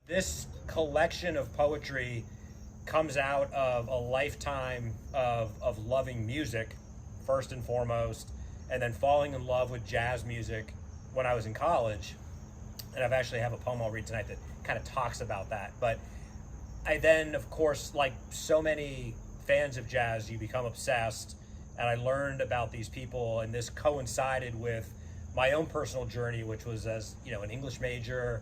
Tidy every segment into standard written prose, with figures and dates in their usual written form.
This collection of poetry comes out of a lifetime of loving music, first and foremost, and then falling in love with jazz music when I was in college. And I've actually have a poem I'll read tonight that kind of talks about that. But I then, of course, like so many fans of jazz, you become obsessed. And I learned about these people, and this coincided with my own personal journey, which was as, an English major,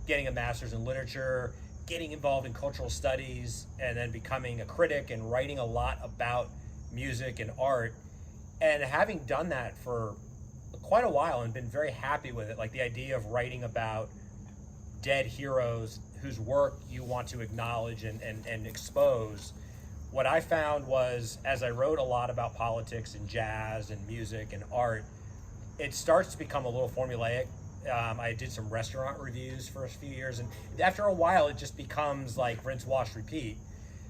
getting a master's in literature, getting involved in cultural studies, and then becoming a critic and writing a lot about music and art. And having done that for quite a while and been very happy with it, like the idea of writing about dead heroes whose work you want to acknowledge and expose. What I found was, as I wrote a lot about politics and jazz and music and art, it starts to become a little formulaic. I did some restaurant reviews for a few years, and after a while it just becomes like rinse, wash, repeat.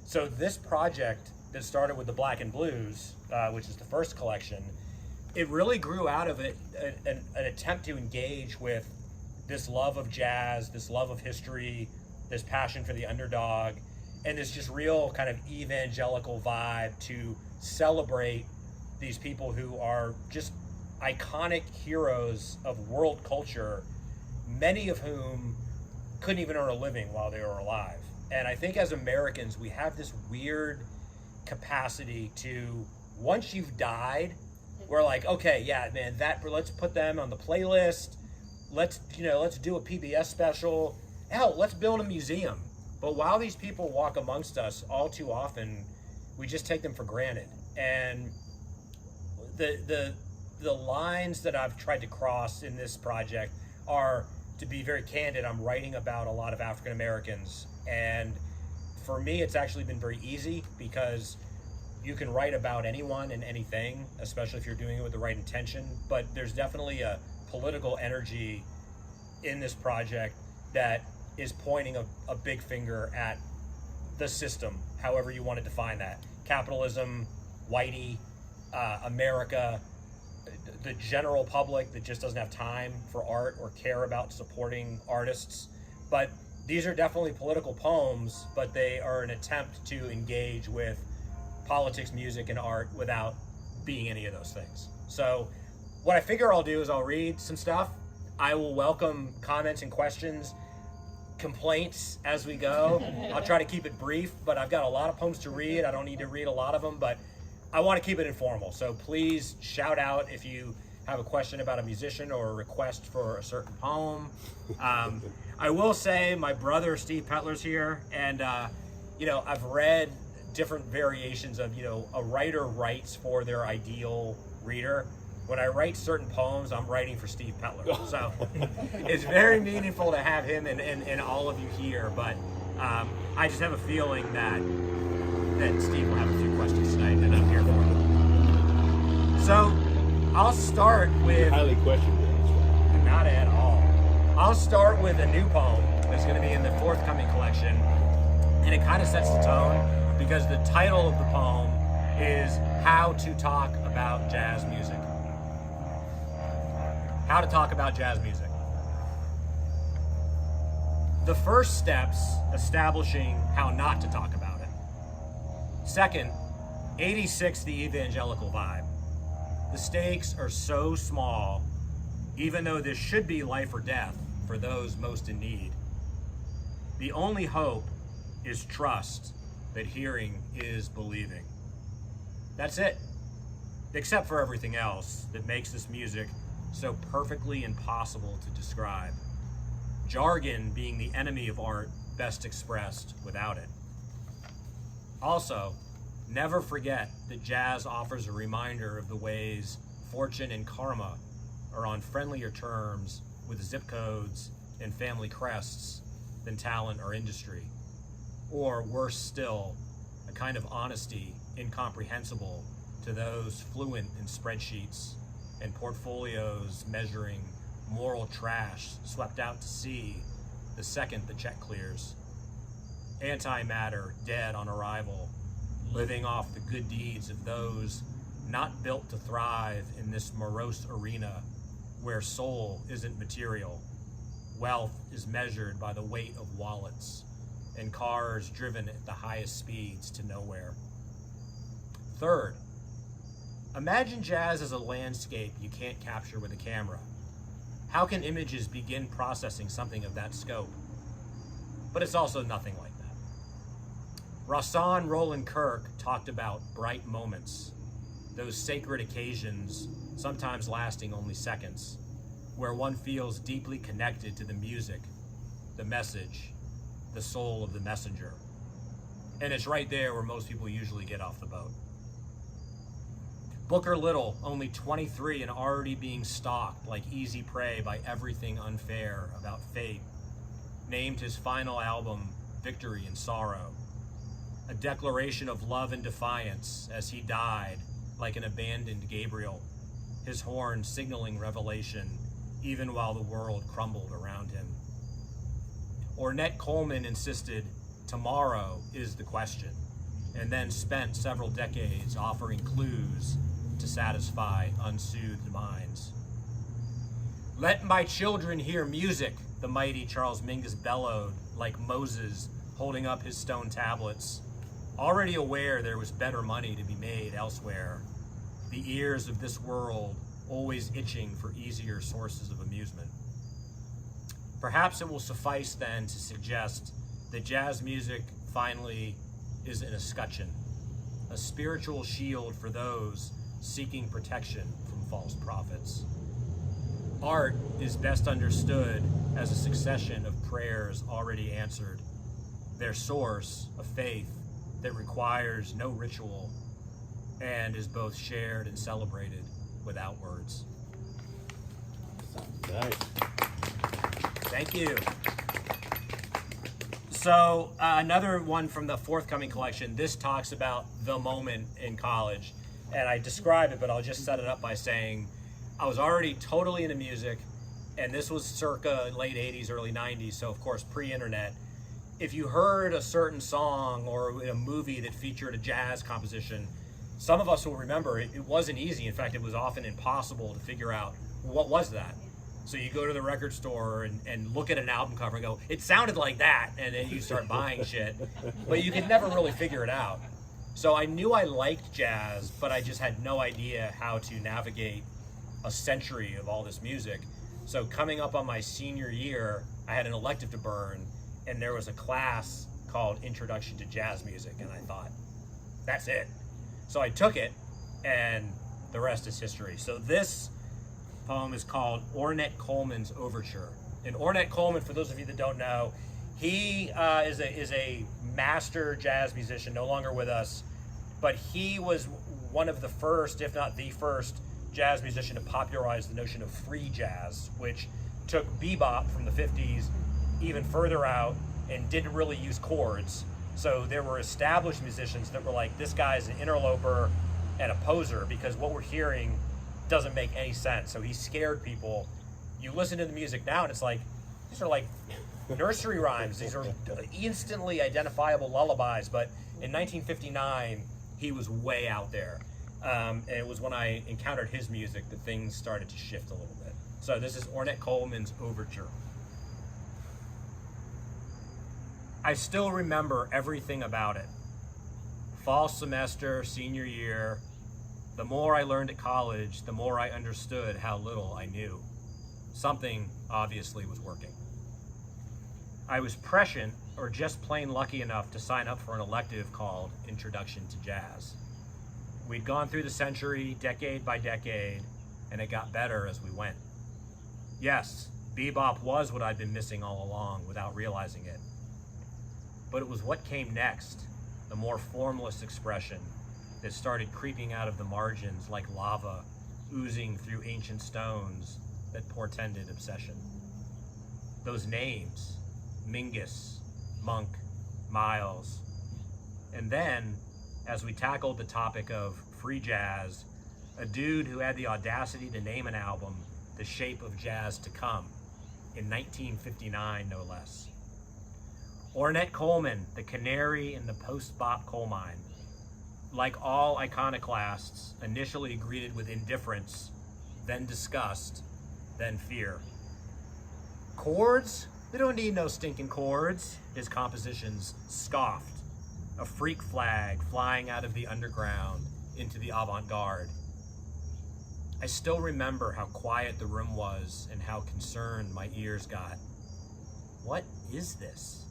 So this project that started with the Blackened Blues, which is the first collection, it really grew out of it an attempt to engage with this love of jazz, this love of history, this passion for the underdog, and this just real kind of evangelical vibe to celebrate these people who are just iconic heroes of world culture, many of whom couldn't even earn a living while they were alive. And I think as Americans, we have this weird capacity to, once you've died, we're like, okay, yeah, man, let's put them on the playlist. Let's do a PBS special. Hell, let's build a museum. But while these people walk amongst us, all too often, we just take them for granted. And the lines that I've tried to cross in this project are, to be very candid, I'm writing about a lot of African Americans. And for me, it's actually been very easy because you can write about anyone and anything, especially if you're doing it with the right intention. But there's definitely a political energy in this project that is pointing a big finger at the system, however you want to define that. Capitalism, whitey, America, the general public that just doesn't have time for art or care about supporting artists. But these are definitely political poems, but they are an attempt to engage with politics, music, and art without being any of those things. So what I figure I'll do is I'll read some stuff. I will welcome comments and questions, complaints as we go. I'll try to keep it brief, but I've got a lot of poems to read. I don't need to read a lot of them, but I want to keep it informal. So please shout out if you have a question about a musician or a request for a certain poem. I will say my brother Steve Petler's here, and I've read different variations of, a writer writes for their ideal reader. When I write certain poems, I'm writing for Steve Petler. So it's very meaningful to have him and all of you here. But I just have a feeling that Steve will have a few questions tonight, and I'm here for them. So I'll start with... Highly questionable. Not at all. I'll start with a new poem that's going to be in the forthcoming collection. And it kind of sets the tone because the title of the poem is How to Talk About Jazz Music. How to talk about jazz music. The first steps establishing how not to talk about it. Second, 86 the evangelical vibe. The stakes are so small, even though this should be life or death for those most in need. The only hope is trust that hearing is believing. That's it. Except for everything else that makes this music so perfectly impossible to describe. Jargon being the enemy of art best expressed without it. Also, never forget that jazz offers a reminder of the ways fortune and karma are on friendlier terms with zip codes and family crests than talent or industry. Or worse still, a kind of honesty incomprehensible to those fluent in spreadsheets and portfolios measuring moral trash swept out to sea the second the check clears. Antimatter dead on arrival, living off the good deeds of those not built to thrive in this morose arena where soul isn't material, wealth is measured by the weight of wallets and cars driven at the highest speeds to nowhere. Third, imagine jazz as a landscape you can't capture with a camera. How can images begin processing something of that scope? But it's also nothing like that. Rahsaan Roland Kirk talked about bright moments, those sacred occasions, sometimes lasting only seconds, where one feels deeply connected to the music, the message, the soul of the messenger. And it's right there where most people usually get off the boat. Booker Little, only 23 and already being stalked like easy prey by everything unfair about fate, named his final album Victory in Sorrow, a declaration of love and defiance as he died like an abandoned Gabriel, his horn signaling revelation even while the world crumbled around him. Ornette Coleman insisted tomorrow is the question, and then spent several decades offering clues to satisfy unsoothed minds. Let my children hear music, the mighty Charles Mingus bellowed like Moses holding up his stone tablets, already aware there was better money to be made elsewhere, the ears of this world always itching for easier sources of amusement. Perhaps it will suffice then to suggest that jazz music finally is an escutcheon, a spiritual shield for those seeking protection from false prophets. Art is best understood as a succession of prayers already answered, their source a faith that requires no ritual and is both shared and celebrated without words. Nice. Thank you. So another one from the forthcoming collection, this talks about the moment in college. And I describe it, but I'll just set it up by saying I was already totally into music, and this was circa late 80s, early 90s, so of course pre-internet. If you heard a certain song or a movie that featured a jazz composition, some of us will remember it wasn't easy. In fact, it was often impossible to figure out what was that. So you go to the record store and look at an album cover and go, it sounded like that, and then you start buying shit. But you could never really figure it out. So I knew I liked jazz, but I just had no idea how to navigate a century of all this music. So coming up on my senior year, I had an elective to burn, and there was a class called Introduction to Jazz Music, and I thought, that's it. So I took it, and the rest is history. So this poem is called Ornette Coleman's Overture. And Ornette Coleman, for those of you that don't know, he is a master jazz musician, no longer with us, but he was one of the first, if not the first, jazz musician to popularize the notion of free jazz, which took bebop from the 50s even further out and didn't really use chords. So there were established musicians that were like, this guy's an interloper and a poser because what we're hearing doesn't make any sense. So he scared people. You listen to the music now and it's like, these are like nursery rhymes. These are instantly identifiable lullabies. But in 1959, he was way out there. And it was when I encountered his music that things started to shift a little bit. So this is Ornette Coleman's Overture. I still remember everything about it. Fall semester, senior year. The more I learned at college, the more I understood how little I knew. Something obviously was working. I was prescient or just plain lucky enough to sign up for an elective called Introduction to Jazz. We'd gone through the century, decade by decade, and it got better as we went. Yes, bebop was what I'd been missing all along without realizing it. But it was what came next, the more formless expression that started creeping out of the margins like lava, oozing through ancient stones that portended obsession. Those names, Mingus, Monk, Miles. And then, as we tackled the topic of free jazz, a dude who had the audacity to name an album The Shape of Jazz to Come, in 1959 no less. Ornette Coleman, the canary in the post-bop coal mine. Like all iconoclasts, initially greeted with indifference, then disgust, then fear. Chords? We don't need no stinking chords. His compositions scoffed, a freak flag flying out of the underground into the avant-garde. I still remember how quiet the room was and how concerned my ears got. What is this?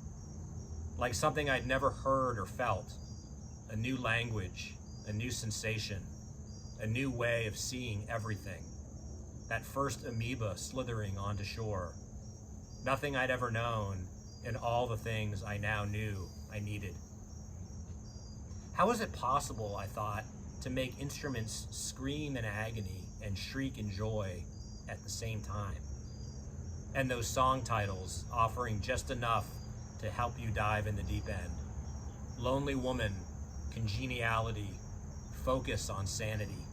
Like something I'd never heard or felt. A new language, a new sensation, a new way of seeing everything. That first amoeba slithering onto shore. Nothing I'd ever known, and all the things I now knew I needed. How is it possible, I thought, to make instruments scream in agony and shriek in joy at the same time? And those song titles offering just enough to help you dive in the deep end. Lonely Woman, Congeniality, Focus on Sanity.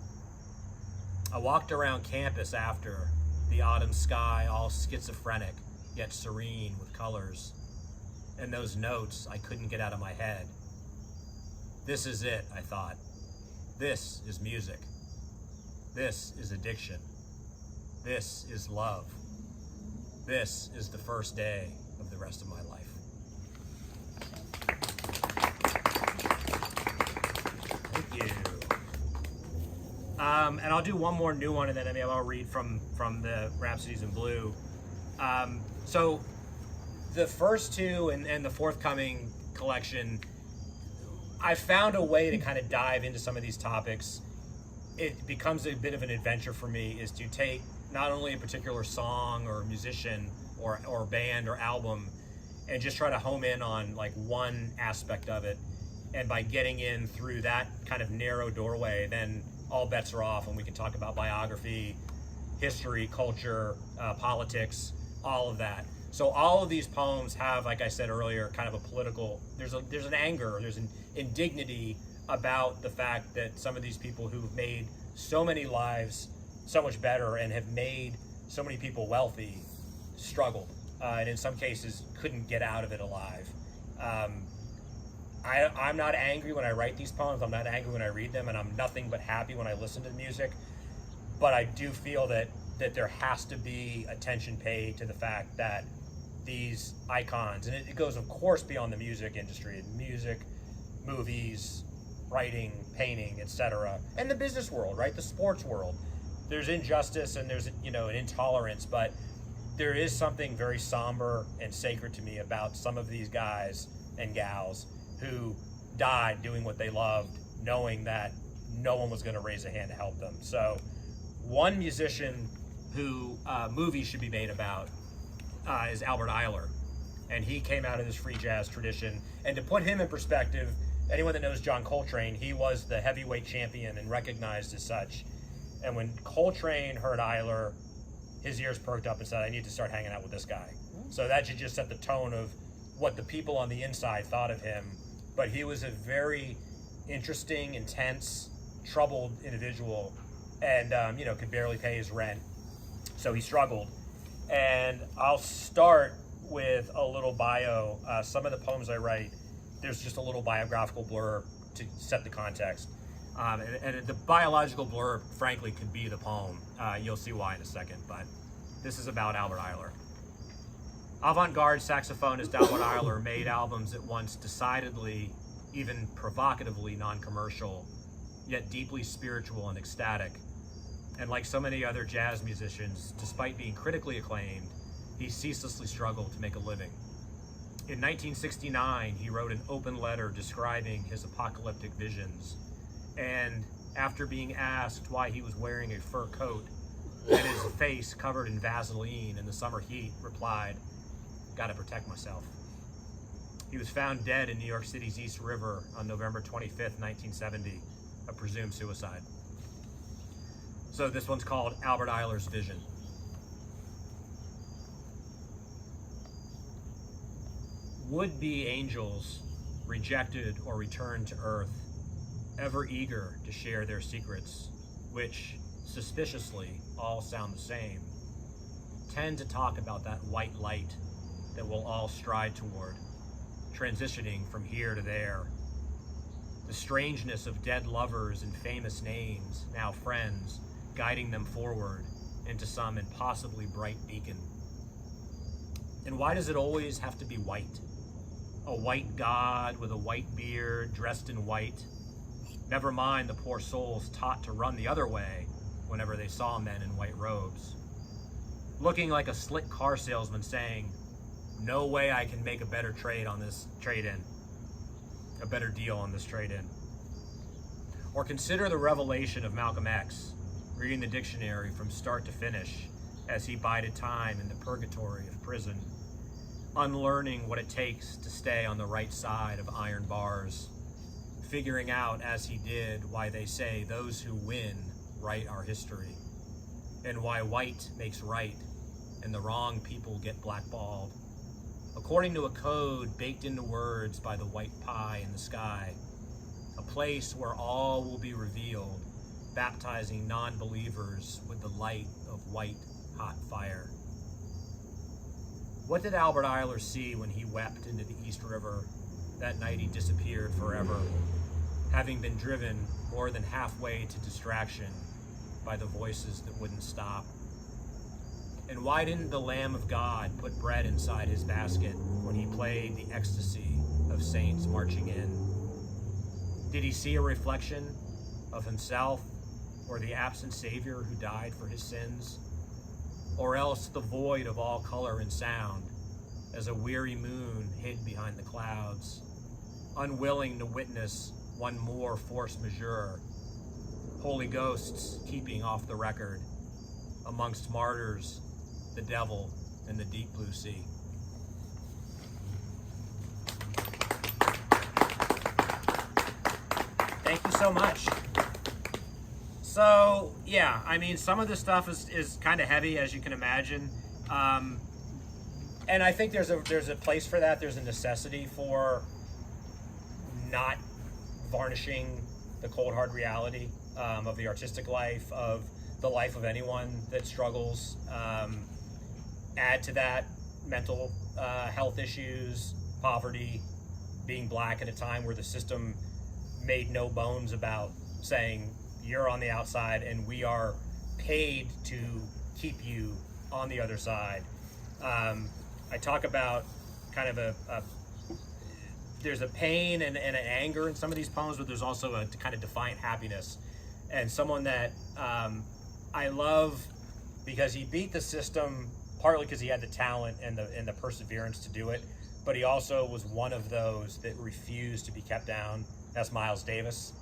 I walked around campus after, the autumn sky all schizophrenic, yet serene with colors. And those notes I couldn't get out of my head. This is it, I thought. This is music. This is addiction. This is love. This is the first day of the rest of my life. Thank you. And I'll do one more new one, and then maybe I'll read from the Rhapsodies in Blue. So the first two and the forthcoming collection, I found a way to kind of dive into some of these topics. It becomes a bit of an adventure for me, is to take not only a particular song or musician or band or album and just try to home in on like one aspect of it. And by getting in through that kind of narrow doorway, then all bets are off and we can talk about biography, history, culture, politics, all of that. So all of these poems have, like I said earlier, kind of a political, there's an anger, there's an indignity about the fact that some of these people who've made so many lives so much better and have made so many people wealthy struggled, and in some cases couldn't get out of it alive. I'm not angry when I write these poems, I'm not angry when I read them, and I'm nothing but happy when I listen to the music, but I do feel that there has to be attention paid to the fact that these icons, and it goes of course beyond the music industry, music, movies, writing, painting, etc., and the business world, right? The sports world. There's injustice and there's, an intolerance, but there is something very somber and sacred to me about some of these guys and gals who died doing what they loved, knowing that no one was going to raise a hand to help them. So one musician who movies should be made about is Albert Ayler, and he came out of this free jazz tradition. And to put him in perspective, anyone that knows John Coltrane, he was the heavyweight champion and recognized as such. And when Coltrane heard Ayler, his ears perked up and said, I need to start hanging out with this guy. So that should just set the tone of what the people on the inside thought of him. But he was a very interesting, intense, troubled individual, and could barely pay his rent. So he struggled. And I'll start with a little bio. Some of the poems I write, there's just a little biographical blurb to set the context. And the biological blurb, frankly, could be the poem. You'll see why in a second, but this is about Albert Ayler. Avant-garde saxophonist Albert Ayler made albums at once decidedly, even provocatively non-commercial, yet deeply spiritual and ecstatic. And like so many other jazz musicians, despite being critically acclaimed, he ceaselessly struggled to make a living. In 1969, he wrote an open letter describing his apocalyptic visions. And after being asked why he was wearing a fur coat and his face covered in Vaseline in the summer heat, replied, "Gotta protect myself." He was found dead in New York City's East River on November 25th, 1970, a presumed suicide. So this one's called Albert Ayler's Vision. Would-be angels, rejected or returned to earth, ever eager to share their secrets, which, suspiciously, all sound the same, tend to talk about that white light that we'll all stride toward, transitioning from here to there. The strangeness of dead lovers and famous names, now friends, guiding them forward into some impossibly bright beacon. And why does it always have to be white? A white god with a white beard, dressed in white. Never mind the poor souls taught to run the other way whenever they saw men in white robes. Looking like a slick car salesman saying, no way I can make a better trade on this trade-in. A better deal on this trade-in. Or consider the revelation of Malcolm X, reading the dictionary from start to finish as he bided time in the purgatory of prison, unlearning what it takes to stay on the right side of iron bars, figuring out as he did why they say those who win write our history, and why white makes right and the wrong people get blackballed, according to a code baked into words by the white pie in the sky, a place where all will be revealed, baptizing non-believers with the light of white hot fire. What did Albert Ayler see when he wept into the East River that night he disappeared forever, having been driven more than halfway to distraction by the voices that wouldn't stop? And why didn't the Lamb of God put bread inside his basket when he played the ecstasy of saints marching in? Did he see a reflection of himself or the absent Savior who died for his sins? Or else the void of all color and sound as a weary moon hid behind the clouds, unwilling to witness one more force majeure, holy ghosts keeping off the record, amongst martyrs, the devil, and the deep blue sea. Thank you so much. So, yeah, I mean, some of this stuff is kind of heavy, as you can imagine. And I think there's a place for that. There's a necessity for not varnishing the cold, hard reality of the artistic life, of the life of anyone that struggles. Add to that mental health issues, poverty, being black at a time where the system made no bones about saying you're on the outside and we are paid to keep you on the other side. I talk about kind of there's a pain and an anger in some of these poems, but there's also a kind of defiant happiness. And someone that I love because he beat the system partly because he had the talent and the perseverance to do it, but he also was one of those that refused to be kept down. That's Miles Davis.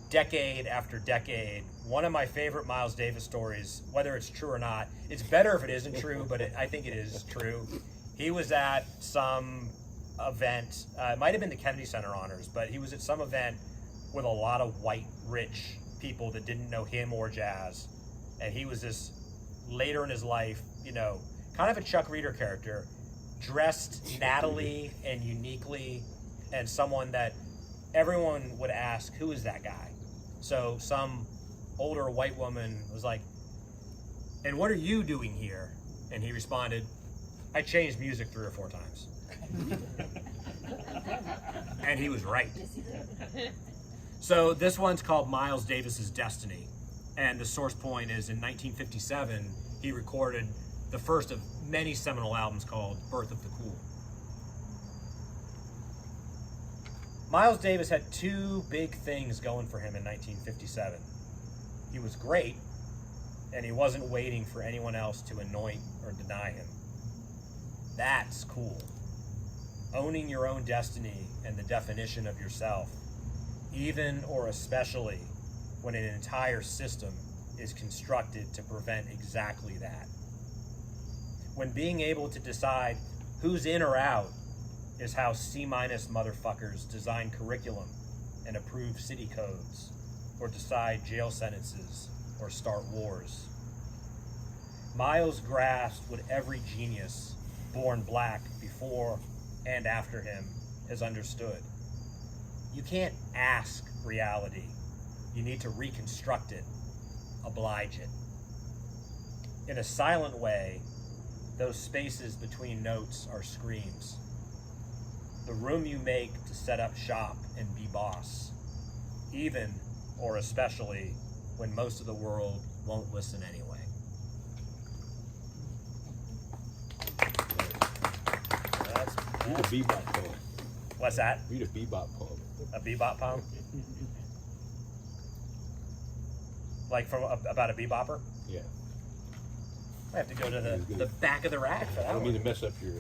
Decade after decade, one of my favorite Miles Davis stories, whether it's true or not, it's better if it isn't true, but I think it is true. He was at some event, it might have been the Kennedy Center Honors, but he was at some event with a lot of white, rich people that didn't know him or jazz. And he was this, later in his life, kind of a Chuck Reader character, dressed nattily and uniquely, and someone that everyone would ask, who is that guy? So some older white woman was like, and what are you doing here? And he responded, I changed music 3 or 4 times. And he was right. So this one's called Miles Davis's Destiny. And the source point is in 1957, he recorded the first of many seminal albums called Birth of the Cool. Miles Davis had 2 big things going for him in 1957. He was great, and he wasn't waiting for anyone else to anoint or deny him. That's cool. Owning your own destiny and the definition of yourself, even or especially when an entire system is constructed to prevent exactly that. When being able to decide who's in or out is how C- motherfuckers design curriculum and approve city codes, or decide jail sentences, or start wars. Miles grasped what every genius born black before and after him has understood. You can't ask reality. You need to reconstruct it, oblige it. In a silent way, those spaces between notes are screams. The room you make to set up shop and be boss, even or especially when most of the world won't listen anyway. Read a bebop poem. What's that? Read a bebop poem. A bebop poem? Like about a bebopper? Yeah. I have to go to the back of the rack for that I don't one. mean to mess up your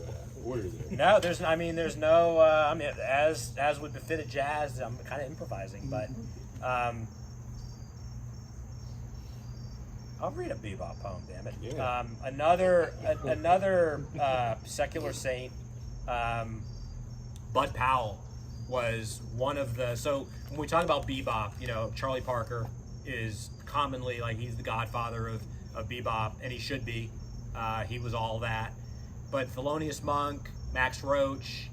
order there. No, there's no. I mean, as would befit a jazz, I'm kind of improvising, but I'll read a bebop poem. Damn it! Yeah. Another secular saint, Bud Powell, was one of the. So when we talk about bebop, Charlie Parker is commonly like he's the godfather of bebop, and he should be. He was all that. But Thelonious Monk, Max Roach,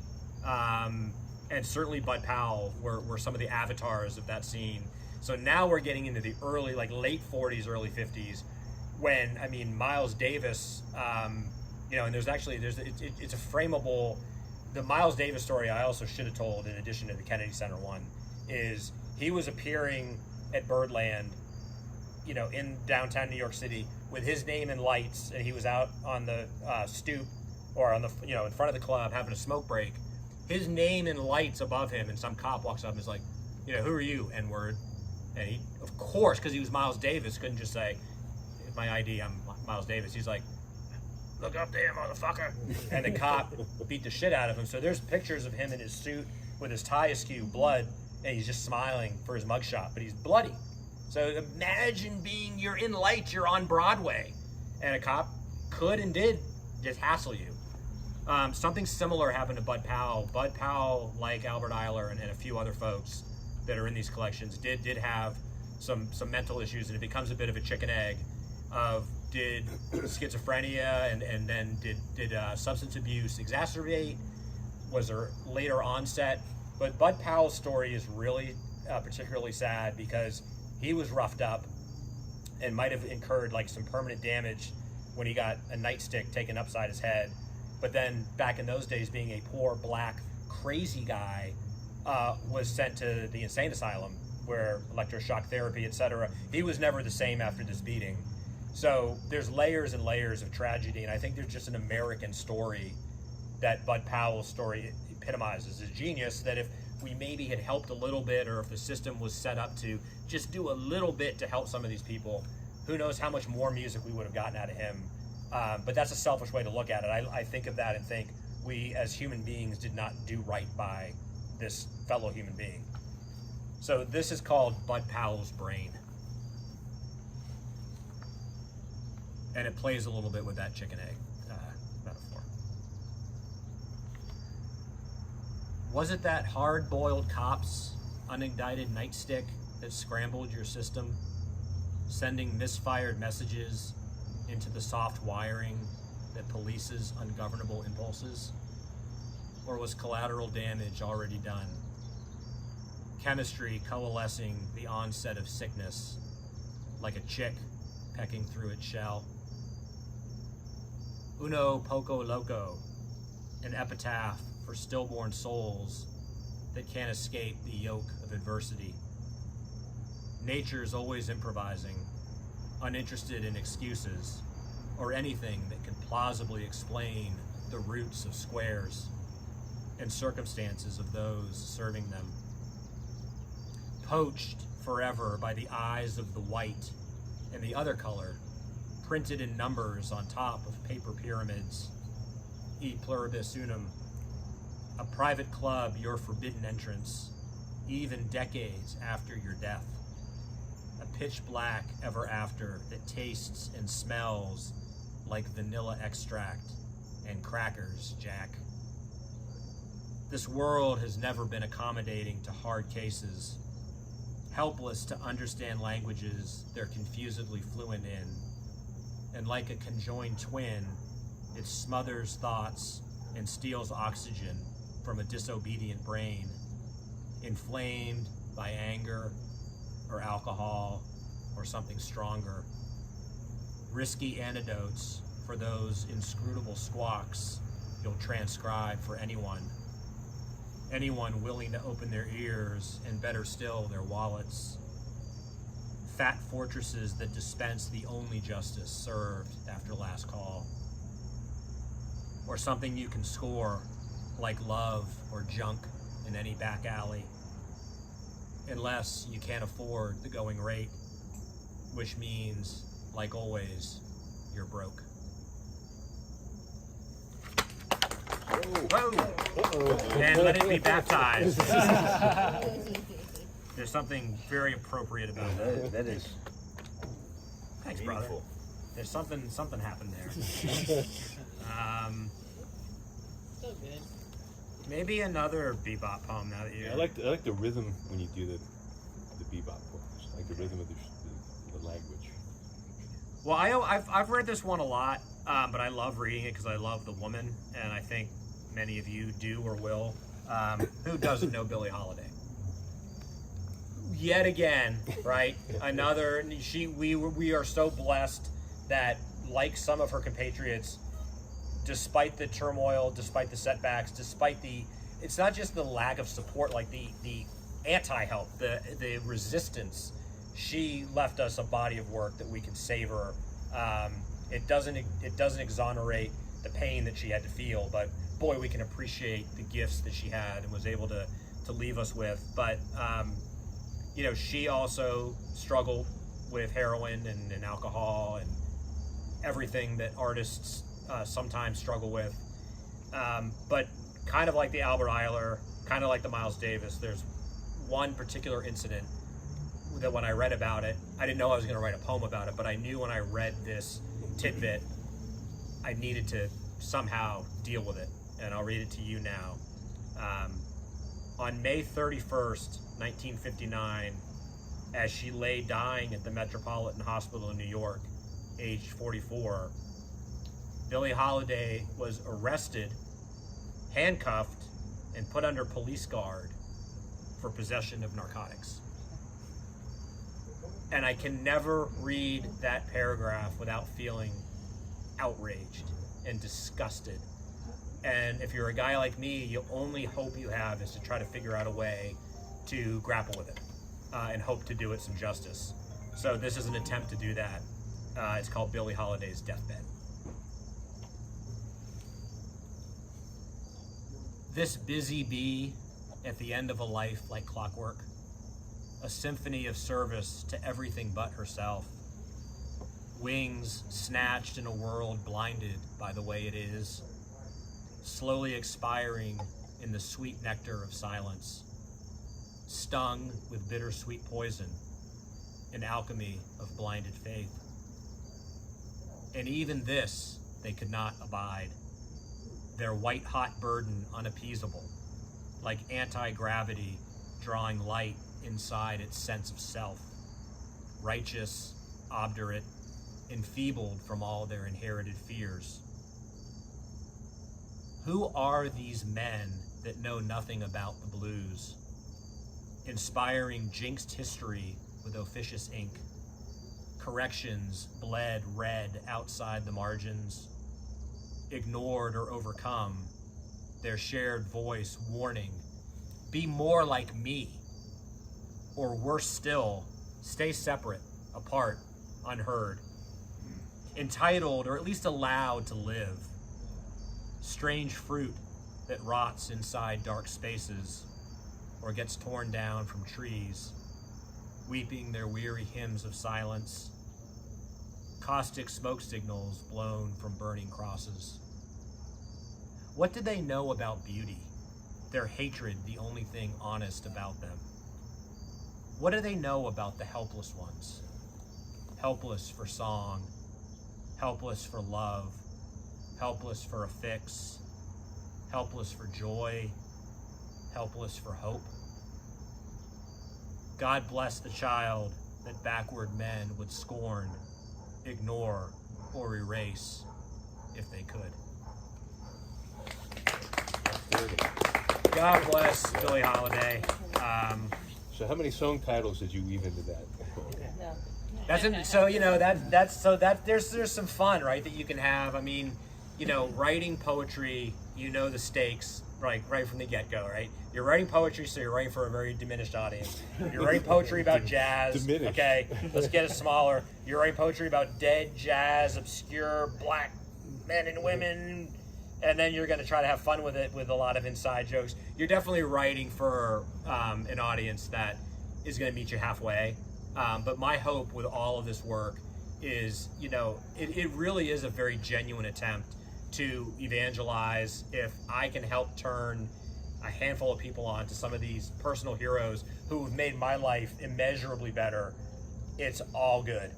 and certainly Bud Powell were some of the avatars of that scene. So now we're getting into the late 40s, early 50s, when, Miles Davis, and it's a frameable, the Miles Davis story I also should have told in addition to the Kennedy Center one, is he was appearing at Birdland, in downtown New York City with his name in lights, and he was out on the stoop or on the, in front of the club having a smoke break. His name in lights above him, and some cop walks up and is like, who are you, N-word? And he, of course, because he was Miles Davis, couldn't just say, my ID, I'm Miles Davis. He's like, look up there, motherfucker. And the cop beat the shit out of him. So there's pictures of him in his suit with his tie askew, blood, and he's just smiling for his mugshot, but he's bloody. So imagine you're in lights, you're on Broadway, and a cop could and did just hassle you. Something similar happened to Bud Powell. Bud Powell, like Albert Eiler and a few other folks that are in these collections, did have some mental issues, and it becomes a bit of a chicken egg of did schizophrenia and then did substance abuse exacerbate? Was there later onset? But Bud Powell's story is really particularly sad because he was roughed up and might have incurred some permanent damage when he got a nightstick taken upside his head. But then back in those days, being a poor black crazy guy, was sent to the insane asylum where electroshock therapy, etc. He was never the same after this beating. So there's layers and layers of tragedy, and I think there's just an American story that Bud Powell's story epitomizes. His genius, that if we maybe had helped a little bit, or if the system was set up to just do a little bit to help some of these people, who knows how much more music we would have gotten out of him. But that's a selfish way to look at it. I think of that and think we as human beings did not do right by this fellow human being. So this is called Bud Powell's Brain. And it plays a little bit with that chicken egg metaphor. Was it that hard-boiled cop's unindicted nightstick that scrambled your system, sending misfired messages into the soft wiring that polices ungovernable impulses? Or was collateral damage already done? Chemistry coalescing the onset of sickness like a chick pecking through its shell? Uno poco loco, an epitaph for stillborn souls that can't escape the yoke of adversity. Nature's always improvising, uninterested in excuses or anything that can plausibly explain the roots of squares and circumstances of those serving them. Poached forever by the eyes of the white and the other color, printed in numbers on top of paper pyramids. E pluribus unum, a private club, your forbidden entrance, even decades after your death. A pitch black ever after that tastes and smells like vanilla extract and crackers, Jack. This world has never been accommodating to hard cases, helpless to understand languages they're confusedly fluent in, and like a conjoined twin, it smothers thoughts and steals oxygen from a disobedient brain, inflamed by anger or alcohol or something stronger. Risky antidotes for those inscrutable squawks you'll transcribe for anyone willing to open their ears, and better still, their wallets. Fat fortresses that dispense the only justice served after last call. Or something you can score like love or junk in any back alley, unless you can't afford the going rate, which means, like always, you're broke. Whoa! And let it be baptized. There's something very appropriate about that. That is Thanks, brother. meaningful. There's something happened there. Maybe another bebop poem now that you. I like the rhythm when you do the bebop poems. I like the rhythm of the language. Well, I've read this one a lot, but I love reading it because I love the woman, and I think many of you do or will. Who doesn't know Billie Holiday? Yet again, right? Another. We are so blessed that, like some of her compatriots, despite the turmoil, despite the setbacks, despite it's not just the lack of support, like the anti-help, the resistance. She left us a body of work that we can savor. It doesn't exonerate the pain that she had to feel, but boy, we can appreciate the gifts that she had and was able to leave us with. But she also struggled with heroin and alcohol and everything that artists sometimes struggle with. But kind of like the Albert Ayler, kind of like the Miles Davis, there's one particular incident that when I read about it, I didn't know I was going to write a poem about it, but I knew when I read this tidbit, I needed to somehow deal with it. And I'll read it to you now. On May 31st, 1959, as she lay dying at the Metropolitan Hospital in New York, aged 44, Billie Holiday was arrested, handcuffed, and put under police guard for possession of narcotics. And I can never read that paragraph without feeling outraged and disgusted. And if you're a guy like me, the only hope you have is to try to figure out a way to grapple with it and hope to do it some justice. So this is an attempt to do that. It's called Billie Holiday's Deathbed. This busy bee at the end of a life like clockwork, a symphony of service to everything but herself. Wings snatched in a world blinded by the way it is, slowly expiring in the sweet nectar of silence, stung with bittersweet poison, an alchemy of blinded faith. And even this they could not abide, their white-hot burden unappeasable, like anti-gravity drawing light inside its sense of self, righteous, obdurate, enfeebled from all their inherited fears. Who are these men that know nothing about the blues, inspiring jinxed history with officious ink, corrections bled red outside the margins, ignored or overcome, their shared voice warning, be more like me, or worse still, stay separate, apart, unheard, entitled or at least allowed to live, strange fruit that rots inside dark spaces or gets torn down from trees, weeping their weary hymns of silence, caustic smoke signals blown from burning crosses. What did they know about beauty? Their hatred the only thing honest about them. What do they know about the helpless ones? Helpless for song, helpless for love, helpless for a fix, helpless for joy, helpless for hope. God bless the child that backward men would scorn, ignore, or erase if they could. God bless Billie Holiday. So how many song titles did you weave into that? There's some fun, right, that you can have. I mean, writing poetry, the stakes, right from the get-go, right? You're writing poetry, so you're writing for a very diminished audience. You're writing poetry about jazz. Diminished. Okay, let's get it smaller. You're writing poetry about dead jazz, obscure black men and women, and then you're going to try to have fun with it with a lot of inside jokes. You're definitely writing for an audience that is going to meet you halfway. But my hope with all of this work is, you know, it really is a very genuine attempt to evangelize. If I can help turn a handful of people on to some of these personal heroes who have made my life immeasurably better, it's all good.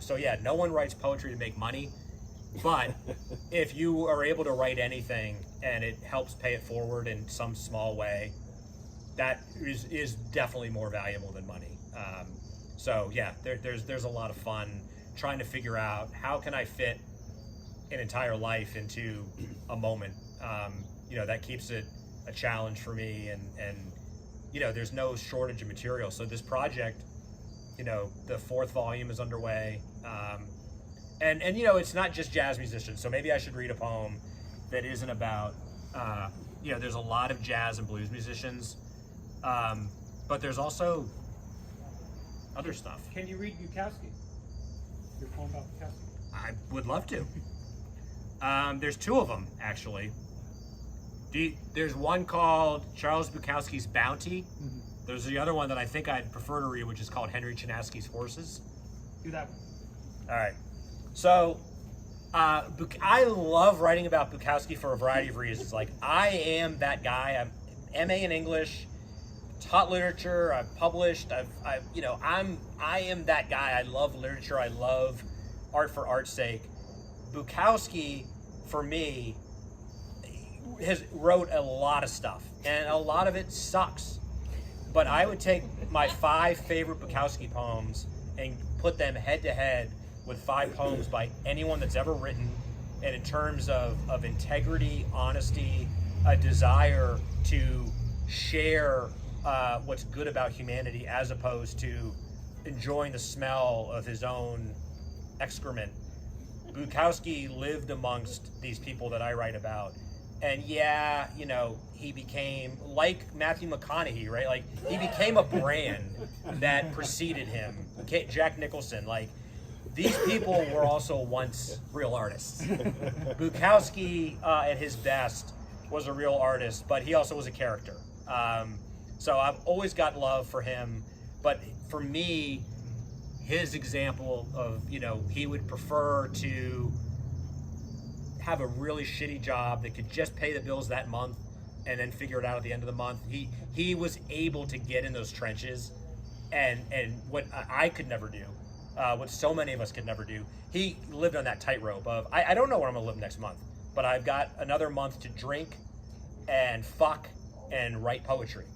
So yeah, no one writes poetry to make money, but if you are able to write anything and it helps pay it forward in some small way, that is definitely more valuable than money. So yeah, there's a lot of fun trying to figure out how can I fit an entire life into a moment. You know, that keeps it a challenge for me, and you know, there's no shortage of material. So this project, you know, the 4th volume is underway, and you know, it's not just jazz musicians. So maybe I should read a poem that isn't about, you know, there's a lot of jazz and blues musicians, but there's also other stuff. Can you read Bukowski? Your poem about Bukowski? I would love to. There's 2 of them, actually. There's one called Charles Bukowski's Bounty. Mm-hmm. There's the other one that I think I'd prefer to read, which is called Henry Chinaski's Horses. Do that one. All right. So, I love writing about Bukowski for a variety of reasons. Like, I am that guy. I'm MA in English, taught literature, I've published, I am that guy. I love literature. I love art for art's sake. Bukowski, for me, wrote a lot of stuff, and a lot of it sucks. But I would take my 5 favorite Bukowski poems and put them head to head with 5 poems by anyone that's ever written. And in terms of integrity, honesty, a desire to share what's good about humanity as opposed to enjoying the smell of his own excrement. Bukowski lived amongst these people that I write about. And yeah, you know, he became like Matthew McConaughey, right? Like, he became a brand that preceded him. Jack Nicholson, like, these people were also once real artists. Bukowski, at his best, was a real artist, but he also was a character. So I've always got love for him. But for me, his example of, you know, he would prefer to have a really shitty job that could just pay the bills that month and then figure it out at the end of the month. He was able to get in those trenches, and what I could never do, what so many of us could never do. He lived on that tightrope of, I don't know where I'm gonna live next month, but I've got another month to drink and fuck and write poetry.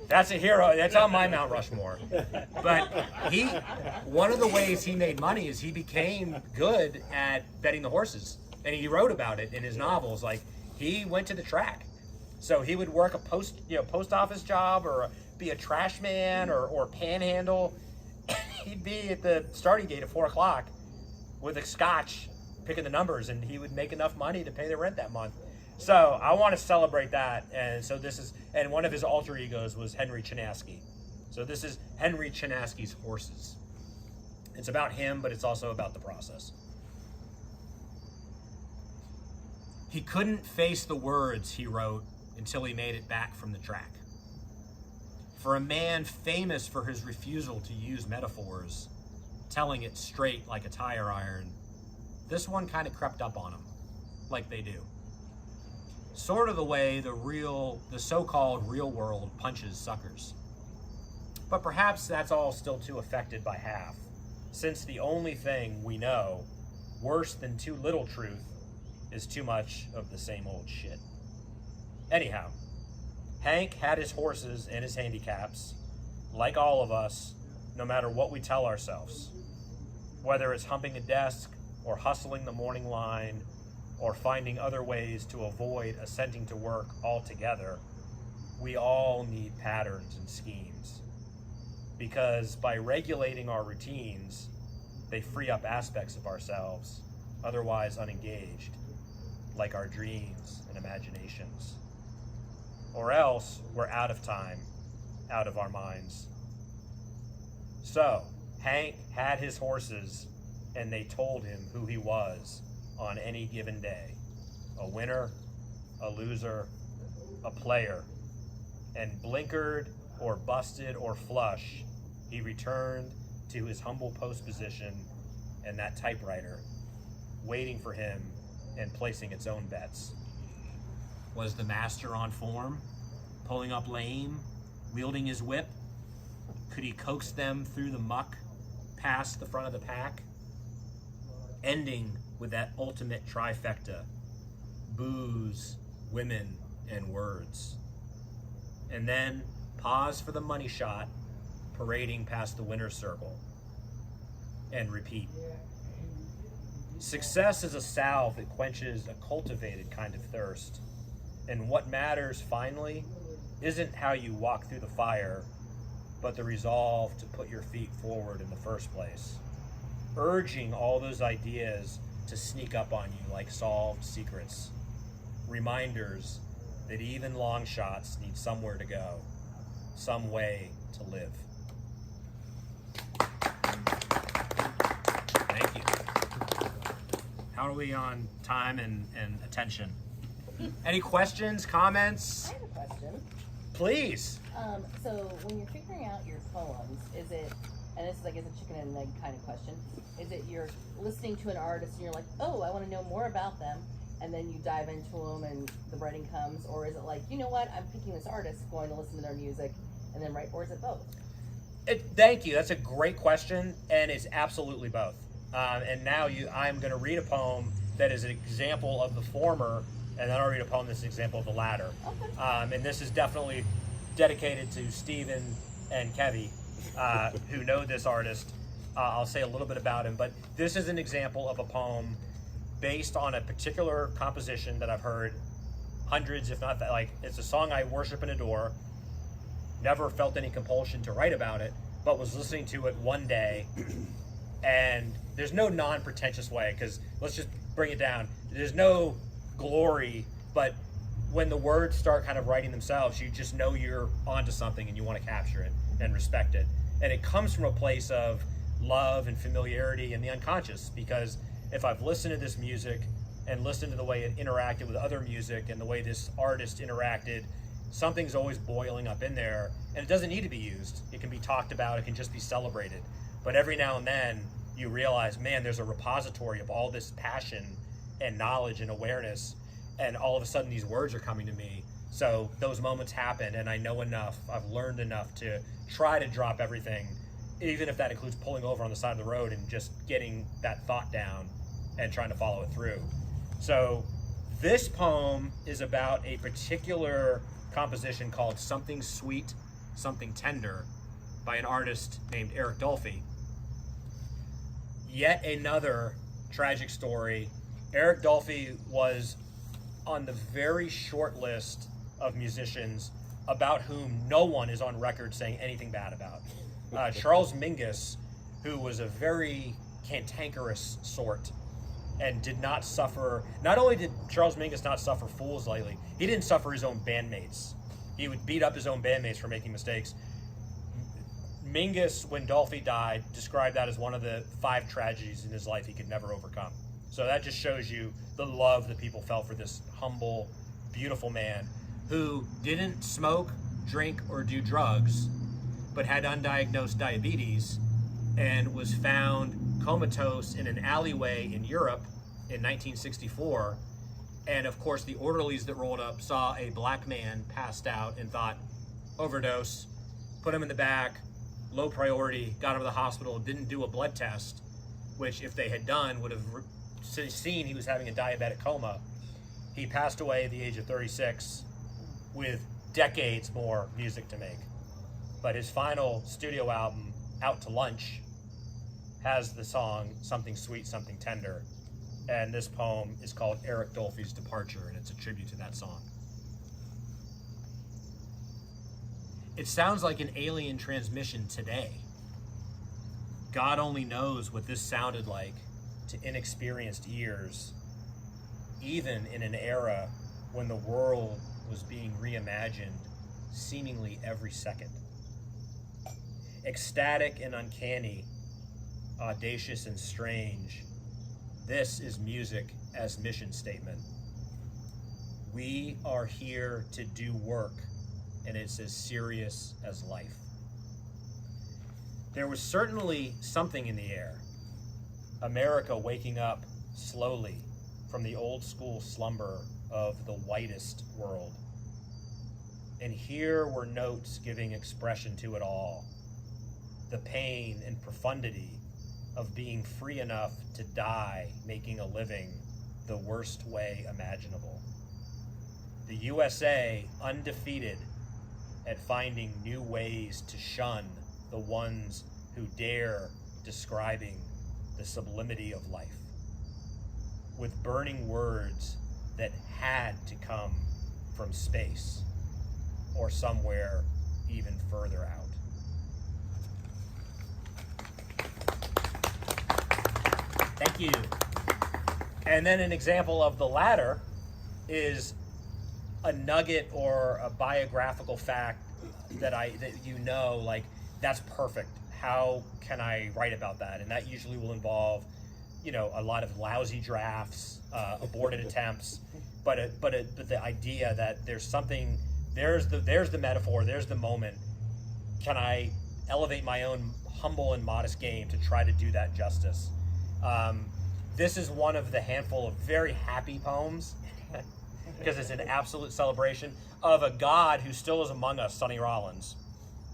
That's a hero. That's on my Mount Rushmore. But one of the ways he made money is he became good at betting the horses, and he wrote about it in his novels. Like, he went to the track, so he would work a post office job, or be a trash man, or panhandle. He'd be at the starting gate at 4:00 with a scotch, picking the numbers, and he would make enough money to pay the rent that month. So I want to celebrate that, and so and one of his alter egos was Henry Chinaski. So this is Henry Chinaski's Horses. It's about him, but it's also about the process. He couldn't face the words, he wrote, until he made it back from the track. For a man famous for his refusal to use metaphors, telling it straight like a tire iron, this one kind of crept up on him, like they do. Sort of the way the so-called real world punches suckers. But perhaps that's all still too affected by half, since the only thing we know, worse than too little truth, is too much of the same old shit. Anyhow, Hank had his horses and his handicaps, like all of us, no matter what we tell ourselves. Whether it's humping a desk, or hustling the morning line, or finding other ways to avoid assenting to work altogether, we all need patterns and schemes. Because by regulating our routines, they free up aspects of ourselves, otherwise unengaged, like our dreams and imaginations. Or else we're out of time, out of our minds. So, Hank had his horses, and they told him who he was, on any given day, a winner, a loser, a player, and blinkered or busted or flush, he returned to his humble post position and that typewriter, waiting for him and placing its own bets. Was the master on form, pulling up lame, wielding his whip? Could he coax them through the muck, past the front of the pack? Ending with that ultimate trifecta: booze, women, and words. And then pause for the money shot, parading past the winner's circle. And repeat. Success is a salve that quenches a cultivated kind of thirst. And what matters finally isn't how you walk through the fire, but the resolve to put your feet forward in the first place, urging all those ideas to sneak up on you like solved secrets, reminders that even long shots need somewhere to go, some way to live. Thank you. How are we on time and attention? Any questions, comments? I have a question. Please. So when you're figuring out your poems, is it, and this is, I guess, a chicken and egg kind of question, is it you're listening to an artist and you're like, oh, I want to know more about them, and then you dive into them and the writing comes, or is it like, you know what, I'm picking this artist, going to listen to their music, and then write, or is it both? Thank you. That's a great question, and it's absolutely both. And now I'm going to read a poem that is an example of the former, and then I'll read a poem that's an example of the latter. Okay. And this is definitely dedicated to Stephen and Kevy, who know this artist. I'll say a little bit about him, but this is an example of a poem based on a particular composition that I've heard hundreds, if not that, like, it's a song I worship and adore. Never felt any compulsion to write about it, but was listening to it one day, and there's no non-pretentious way, because let's just bring it down. There's no glory, but when the words start kind of writing themselves, you just know you're onto something and you want to capture it and respect it. And it comes from a place of love and familiarity and the unconscious, because if I've listened to this music and listened to the way it interacted with other music and the way this artist interacted, something's always boiling up in there, and it doesn't need to be used. It can be talked about, it can just be celebrated. But every now and then you realize, man, there's a repository of all this passion and knowledge and awareness, and all of a sudden these words are coming to me. So those moments happen, and I know enough, I've learned enough to try to drop everything, even if that includes pulling over on the side of the road and just getting that thought down and trying to follow it through. So this poem is about a particular composition called Something Sweet, Something Tender by an artist named Eric Dolphy. Yet another tragic story. Eric Dolphy was on the very short list of musicians about whom no one is on record saying anything bad about. Charles Mingus, who was a very cantankerous sort and did not suffer, not only did Charles Mingus not suffer fools lately, he didn't suffer his own bandmates. He would beat up his own bandmates for making mistakes. Mingus, when Dolphy died, described that as one of the 5 tragedies in his life he could never overcome. So that just shows you the love that people felt for this humble, beautiful man who didn't smoke, drink, or do drugs, but had undiagnosed diabetes and was found comatose in an alleyway in Europe in 1964. And of course, the orderlies that rolled up saw a black man passed out and thought, overdose, put him in the back, low priority, got him to the hospital, didn't do a blood test, which if they had done would have seen he was having a diabetic coma. He passed away at the age of 36 with decades more music to make. But his final studio album, Out to Lunch, has the song Something Sweet, Something Tender. And this poem is called Eric Dolphy's Departure, and it's a tribute to that song. It sounds like an alien transmission today. God only knows what this sounded like to inexperienced ears, even in an era when the world was being reimagined seemingly every second. Ecstatic and uncanny, audacious and strange, This is music as mission statement. We are here to do work, and it's as serious as life. There was certainly something in the air. America waking up slowly from the old school slumber of the whitest world. And here were notes giving expression to it all. The pain and profundity of being free enough to die making a living the worst way imaginable. The USA undefeated at finding new ways to shun the ones who dare describing the sublimity of life, with burning words that had to come from space or somewhere even further out. Thank you. And then an example of the latter is a nugget or a biographical fact that you know, like, that's perfect. How can I write about that? And that usually will involve, a lot of lousy drafts, aborted attempts, but the idea that there's something, there's the metaphor, there's the moment. Can I elevate my own humble and modest game to try to do that justice? This is one of the handful of very happy poems, because it's an absolute celebration of a God who still is among us, Sonny Rollins.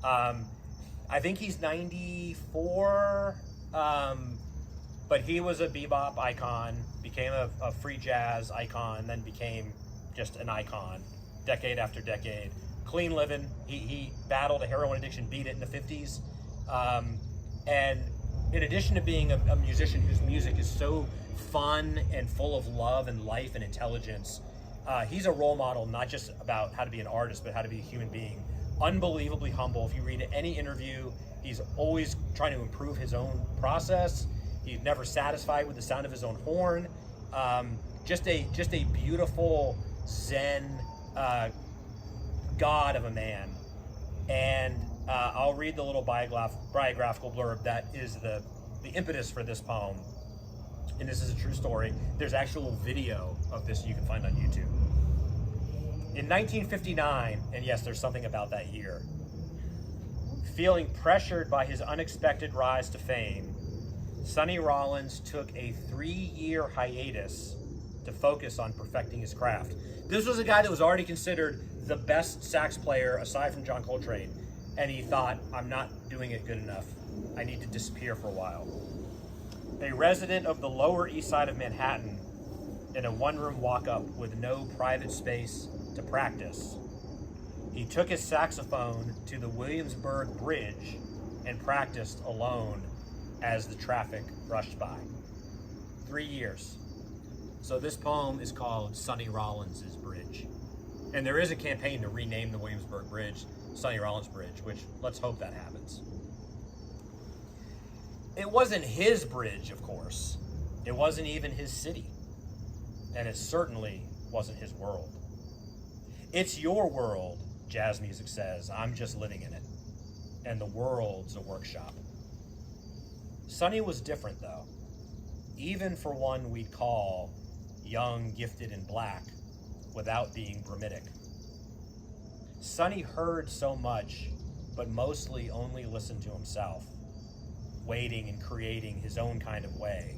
I think he's 94, but he was a bebop icon, became a free jazz icon, then became just an icon, decade after decade. Clean living. He battled a heroin addiction, beat it in the 50s. And in addition to being a musician whose music is so fun and full of love and life and intelligence, he's a role model, not just about how to be an artist, but how to be a human being. Unbelievably humble. If you read any interview, he's always trying to improve his own process. He's never satisfied with the sound of his own horn. Just a beautiful Zen god of a man. And I'll read the little biographical blurb that is the impetus for this poem. And this is a true story. There's actual video of this you can find on YouTube. In 1959, and yes, there's something about that year, feeling pressured by his unexpected rise to fame, Sonny Rollins took a 3-year hiatus to focus on perfecting his craft. This was a guy that was already considered the best sax player aside from John Coltrane, and he thought, I'm not doing it good enough. I need to disappear for a while. A resident of the Lower East Side of Manhattan, in a one-room walk-up with no private space to practice, he took his saxophone to the Williamsburg Bridge and practiced alone as the traffic rushed by. 3 years. So this poem is called Sonny Rollins' Bridge. And there is a campaign to rename the Williamsburg Bridge Sonny Rollins Bridge, which let's hope that happens. It wasn't his bridge, of course. It wasn't even his city. And it certainly wasn't his world. It's your world, jazz music says. I'm just living in it. And the world's a workshop. Sonny was different, though. Even for one we'd call young, gifted, and black, without being bromidic. Sonny heard so much, but mostly only listened to himself, waiting and creating his own kind of way,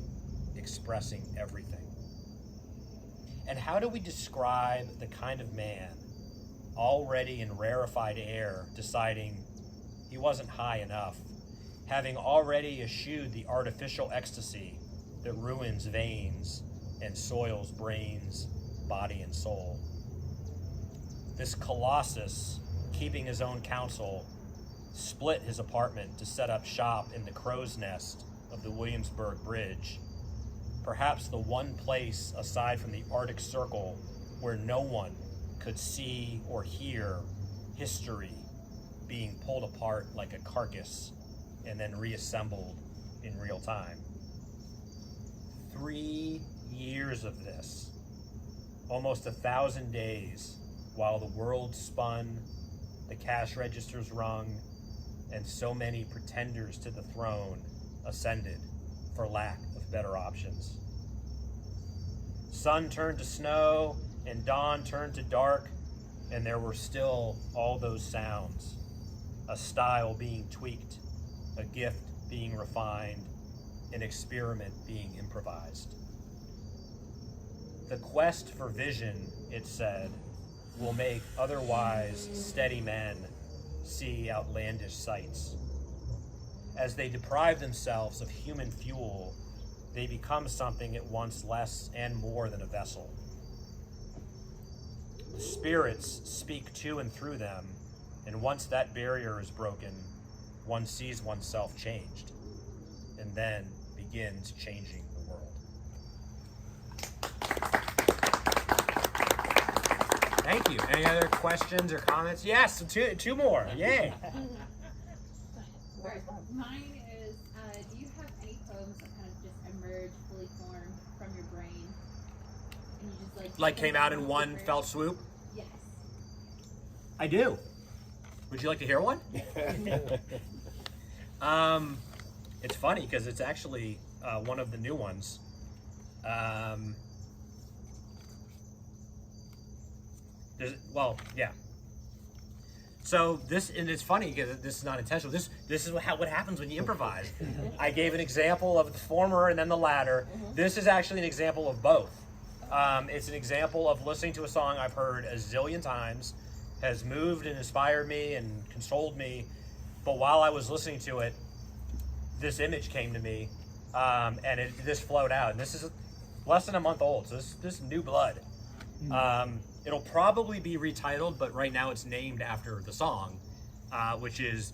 expressing everything. And how do we describe the kind of man, already in rarefied air, deciding he wasn't high enough, having already eschewed the artificial ecstasy that ruins veins and soils brains, body, and soul? This colossus, keeping his own counsel, split his apartment to set up shop in the crow's nest of the Williamsburg Bridge, perhaps the one place aside from the Arctic Circle where no one could see or hear history being pulled apart like a carcass and then reassembled in real time. 3 years of this, almost 1,000 days, while the world spun, the cash registers rung, and so many pretenders to the throne ascended for lack of better options. Sun turned to snow, and dawn turned to dark, and there were still all those sounds. A style being tweaked, a gift being refined, an experiment being improvised. The quest for vision, it said, will make otherwise steady men see outlandish sights. As they deprive themselves of human fuel, they become something at once less and more than a vessel. The spirits speak to and through them, and once that barrier is broken, one sees oneself changed, and then begins changing the world. Thank you. Any other questions or comments? Yes, two more. Yay. Mine is, do you have any poems that kind of just emerge fully formed from your brain? And you just Like came out in one fell swoop? Yes. I do. Would you like to hear one? It's funny because it's actually one of the new ones. Yeah. So this, and it's funny because this is not intentional. This is what happens when you improvise. I gave an example of the former and then the latter. This is actually an example of both. It's an example of listening to a song I've heard a zillion times, has moved and inspired me and consoled me. But while I was listening to it, this image came to me, and this flowed out. And this is less than a month old, so this is new blood. It'll probably be retitled, but right now it's named after the song, which is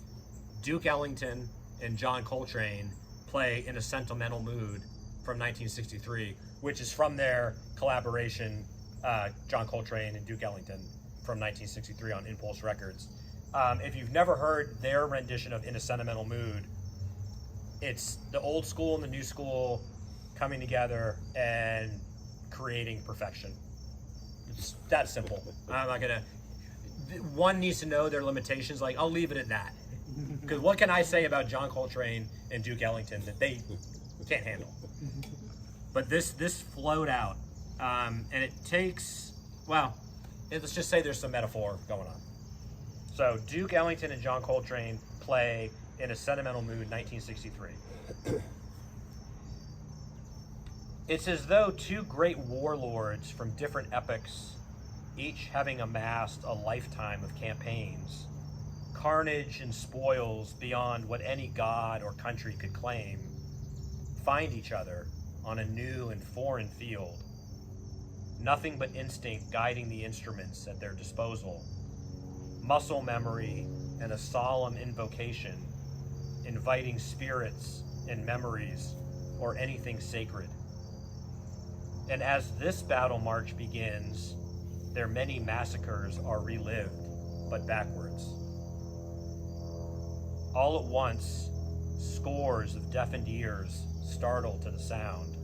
Duke Ellington and John Coltrane play In a Sentimental Mood from 1963, which is from their collaboration, John Coltrane and Duke Ellington from 1963 on Impulse Records. If you've never heard their rendition of In a Sentimental Mood, it's the old school and the new school coming together and creating perfection. It's that simple. I'm not gonna. One needs to know their limitations. Like, I'll leave it at that. Because what can I say about John Coltrane and Duke Ellington that they can't handle? But this flowed out, and it takes, let's just say there's some metaphor going on. So Duke Ellington and John Coltrane play In a Sentimental Mood, 1963. It's as though two great warlords from different epochs, each having amassed a lifetime of campaigns, carnage and spoils beyond what any god or country could claim, find each other on a new and foreign field. Nothing but instinct guiding the instruments at their disposal, muscle memory and a solemn invocation, inviting spirits and memories or anything sacred. And as this battle march begins, their many massacres are relived, but backwards. All at once, scores of deafened ears startle to the sound.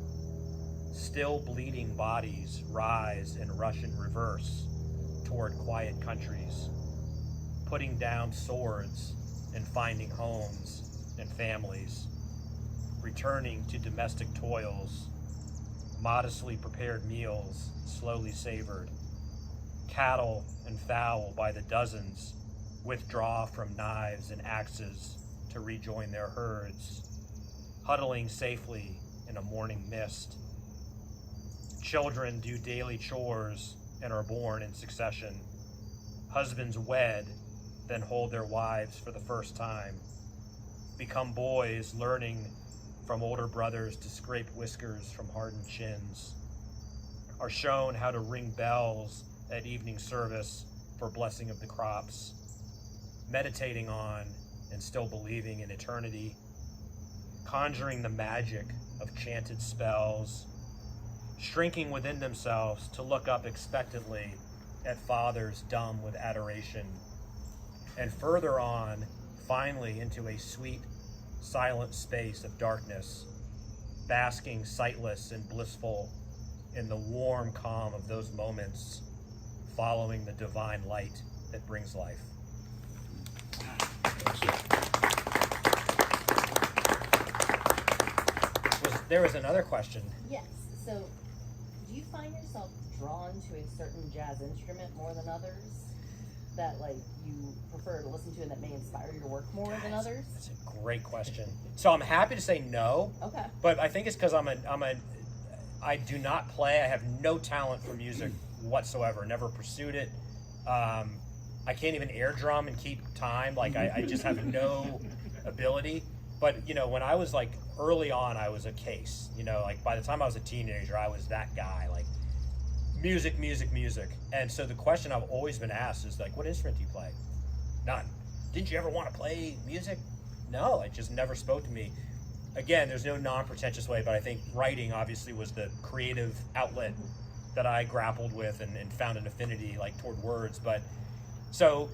Still bleeding bodies rise and rush in reverse toward quiet countries, putting down swords and finding homes and families, returning to domestic toils, modestly prepared meals slowly savored. Cattle and fowl by the dozens withdraw from knives and axes to rejoin their herds, huddling safely in a morning mist. Children do daily chores and are born in succession. Husbands wed, then hold their wives for the first time. Become boys, learning from older brothers to scrape whiskers from hardened chins. Are shown how to ring bells at evening service for blessing of the crops. Meditating on and still believing in eternity. Conjuring the magic of chanted spells. Shrinking within themselves to look up expectantly at fathers dumb with adoration. And further on, finally into a sweet, silent space of darkness, basking sightless and blissful in the warm calm of those moments, following the divine light that brings life. There was another question. Yes. So, do do you find yourself drawn to a certain jazz instrument more than others? That like you prefer to listen to and that may inspire you to work more than others? That's a great question. So I'm happy to say no. Okay. But I think it's because I do not play. I have no talent for music whatsoever. Never pursued it. I can't even air drum and keep time. Like I just have no ability. But you know, when I was like early on, I was a case. You know, like by the time I was a teenager, I was that guy. Like music, music, music. And so the question I've always been asked is like, what instrument do you play? None. Didn't you ever want to play music? No, it just never spoke to me. Again, there's no non-pretentious way, but I think writing obviously was the creative outlet that I grappled with and found an affinity like toward words. But so,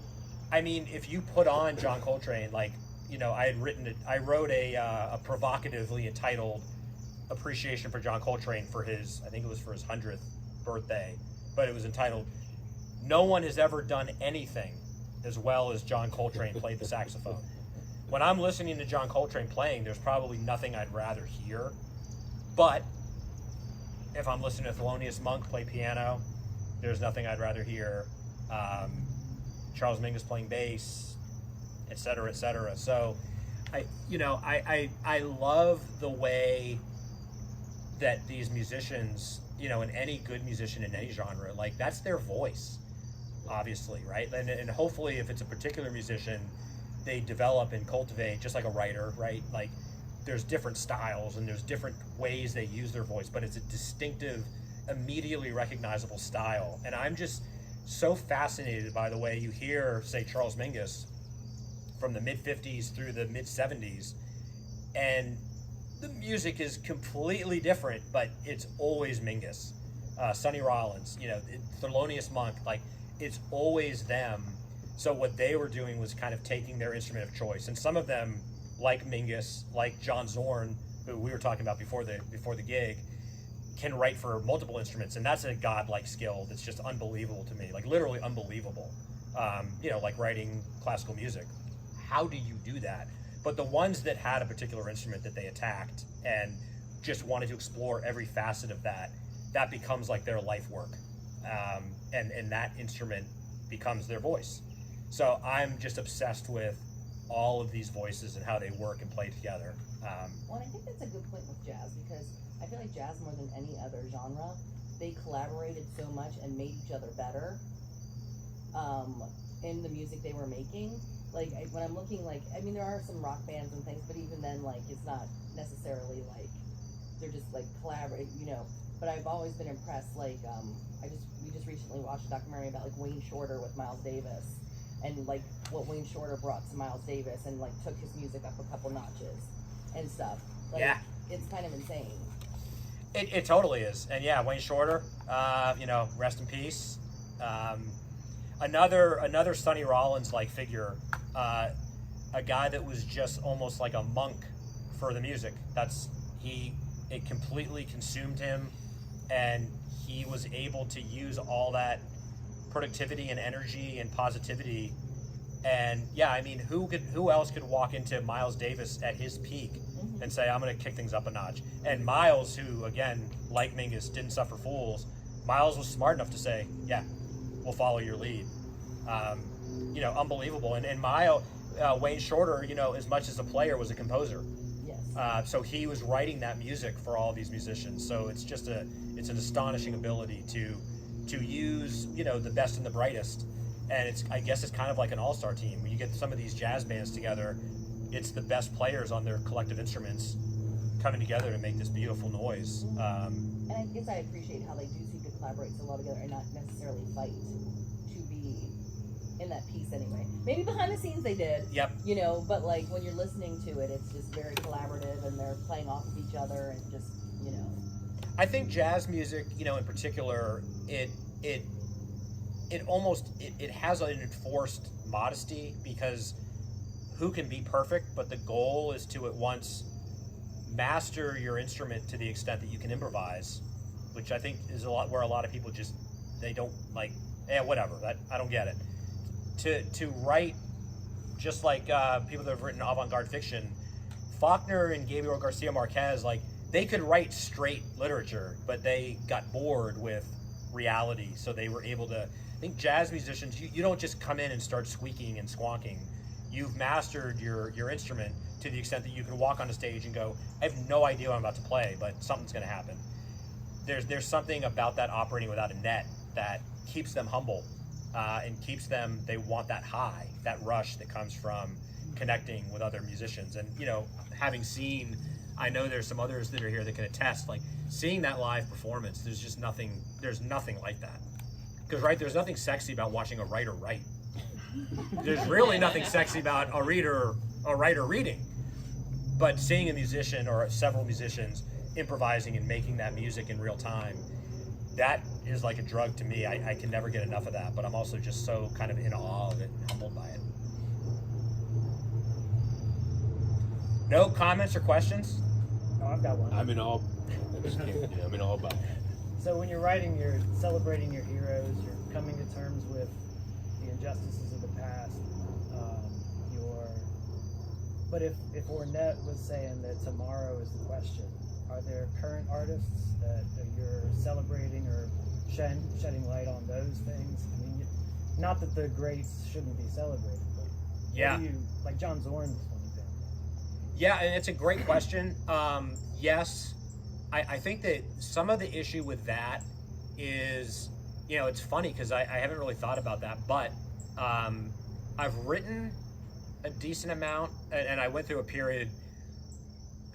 I mean, if you put on John Coltrane, like, you know, I wrote a provocatively entitled appreciation for John Coltrane for his, I think it was for his 100th birthday, but it was entitled, "No one has ever done anything as well as John Coltrane played the saxophone." When I'm listening to John Coltrane playing, there's probably nothing I'd rather hear. But if I'm listening to Thelonious Monk play piano, there's nothing I'd rather hear. Charles Mingus playing bass, et cetera, et cetera. So, I love the way that these musicians, you know, and any good musician in any genre, like that's their voice, obviously, right? And hopefully if it's a particular musician, they develop and cultivate just like a writer, right? Like there's different styles and there's different ways they use their voice, but it's a distinctive, immediately recognizable style. And I'm just so fascinated by the way you hear, say, Charles Mingus from the mid-50s through the mid-70s, and the music is completely different, but it's always Mingus. Sonny Rollins, you know, Thelonious Monk, like it's always them. So what they were doing was kind of taking their instrument of choice, and some of them, like Mingus, like John Zorn, who we were talking about before the gig, can write for multiple instruments, and that's a godlike skill that's just unbelievable to me, like literally unbelievable. You know, like writing classical music. How do you do that? But the ones that had a particular instrument that they attacked and just wanted to explore every facet of that, that becomes like their life work, and that instrument becomes their voice. So I'm just obsessed with all of these voices and how they work and play together. Well, and I think that's a good point with jazz, because I feel like jazz, more than any other genre, they collaborated so much and made each other better in the music they were making. Like when I'm looking, like, I mean, there are some rock bands and things, but even then, like, it's not necessarily like they're just like collaborate, you know. But I've always been impressed. Like, we just recently watched a documentary about like Wayne Shorter with Miles Davis, and like what Wayne Shorter brought to Miles Davis, and like took his music up a couple notches and stuff. Like, Yeah, it's kind of insane. it totally is. And yeah, Wayne Shorter, you know, rest in peace. Another Sonny Rollins like figure, a guy that was just almost like a monk for the music. It completely consumed him, and he was able to use all that productivity and energy and positivity. And yeah, I mean, who else could walk into Miles Davis at his peak and say, I'm going to kick things up a notch? And Miles, who again, like Mingus, didn't suffer fools, Miles was smart enough to say, yeah, we'll follow your lead. You know, unbelievable. And Wayne Shorter, you know, as much as a player, was a composer. Yes. So he was writing that music for all these musicians. So it's just it's an astonishing ability to use, you know, the best and the brightest. And I guess it's kind of like an all-star team. When you get some of these jazz bands together, it's the best players on their collective instruments coming together to make this beautiful noise. And I guess I appreciate how they do seem to collaborate so well together and not necessarily fight to be in that piece anyway. Maybe behind the scenes they did. Yep. You know, but like when you're listening to it, it's just very collaborative, and they're playing off of each other, and just, you know. I think jazz music, you know, in particular, it has an enforced modesty, because who can be perfect? But the goal is to at once master your instrument to the extent that you can improvise, which I think is where a lot of people just, they don't like, whatever, I don't get it. To write, just like people that have written avant-garde fiction, Faulkner and Gabriel Garcia Marquez, like they could write straight literature, but they got bored with reality, so they were able to. I think jazz musicians, you don't just come in and start squeaking and squonking. You've mastered your instrument to the extent that you can walk on the stage and go, I have no idea what I'm about to play, but something's going to happen. There's something about that operating without a net that keeps them humble and keeps them, they want that high, that rush that comes from connecting with other musicians. And, you know, having seen, I know there's some others that are here that can attest, like seeing that live performance, there's nothing like that. Because, right, there's nothing sexy about watching a writer write. There's really nothing sexy about a writer reading. But seeing a musician or several musicians improvising and making that music in real time, that is like a drug to me. I can never get enough of that, but I'm also just so kind of in awe of it and humbled by it. No comments or questions? Oh, I've got one. I'm in all. I just can't. Yeah, I'm in all about it. So when you're writing, you're celebrating your heroes. You're coming to terms with the injustices of the past. But if Ornette was saying that tomorrow is the question, are there current artists that you're celebrating or shedding light on those things? I mean, not that the greats shouldn't be celebrated, but Yeah. like John Zorn was one example. Yeah, and it's a great question. Yes, I think that some of the issue with that is, you know, it's funny because I haven't really thought about that, but I've written a decent amount, and I went through a period,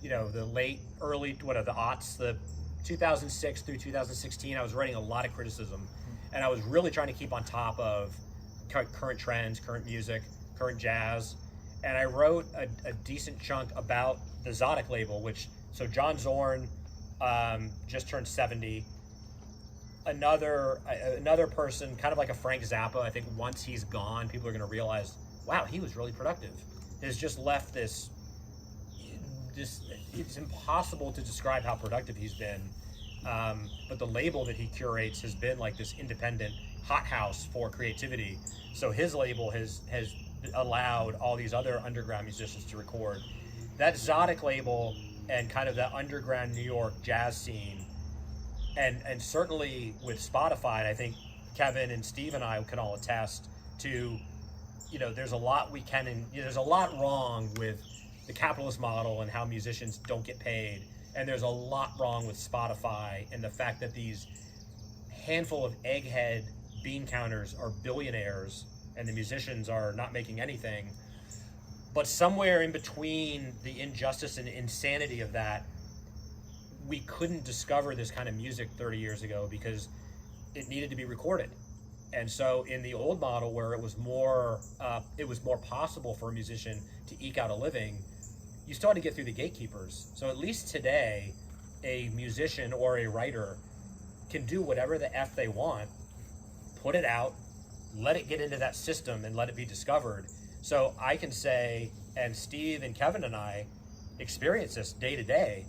you know, the aughts, the 2006 through 2016, I was writing a lot of criticism, and I was really trying to keep on top of current trends, current music, current jazz, and I wrote a decent chunk about the Zodic label, so John Zorn just turned 70. Another person, kind of like a Frank Zappa, I think once he's gone, people are going to realize, wow, he was really productive. Has just left this, it's impossible to describe how productive he's been. But the label that he curates has been like this independent hothouse for creativity. So his label has allowed all these other underground musicians to record. That Zodic label and kind of that underground New York jazz scene, and certainly with Spotify, I think Kevin and Steve and I can all attest to, you know, there's a lot there's a lot wrong with the capitalist model and how musicians don't get paid. And there's a lot wrong with Spotify and the fact that these handful of egghead bean counters are billionaires and the musicians are not making anything. But somewhere in between the injustice and insanity of that, we couldn't discover this kind of music 30 years ago because it needed to be recorded. And so in the old model where it was more possible for a musician to eke out a living, you still had to get through the gatekeepers. So at least today, a musician or a writer can do whatever the F they want, put it out, let it get into that system and let it be discovered. So I can say, and Steve and Kevin and I experience this day to day,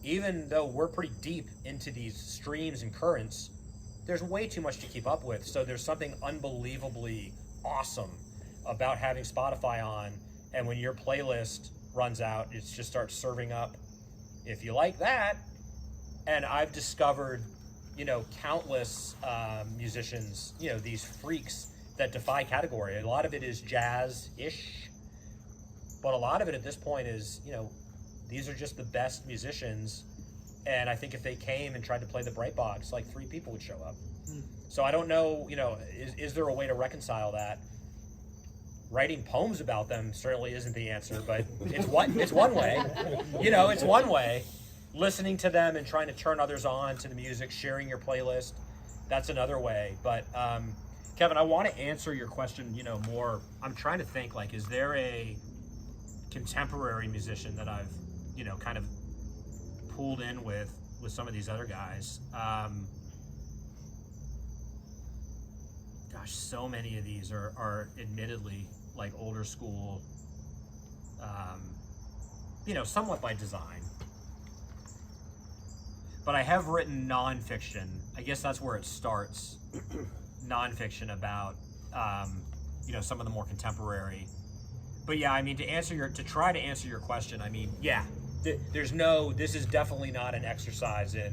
even though we're pretty deep into these streams and currents, there's way too much to keep up with. So there's something unbelievably awesome about having Spotify on, and when your playlist runs out, it just starts serving up, if you like that. And I've discovered, you know, countless musicians, you know, these freaks that defy category. A lot of it is jazz-ish, but a lot of it at this point is, you know, these are just the best musicians. And I think if they came and tried to play the Bright Box, like 3 people would show up. So I don't know, you know, is there a way to reconcile that? Writing poems about them certainly isn't the answer, but it's one way. You know, it's one way. Listening to them and trying to turn others on to the music, sharing your playlist, that's another way. But Kevin, I want to answer your question, you know, more. I'm trying to think, like, is there a contemporary musician that I've, you know, kind of pulled in with some of these other guys? Gosh, so many of these are admittedly like older school, you know, somewhat by design. But I have written nonfiction. I guess that's where it starts. Nonfiction about, you know, some of the more contemporary. But yeah, I mean, to try to answer your question, I mean, yeah, this is definitely not an exercise in,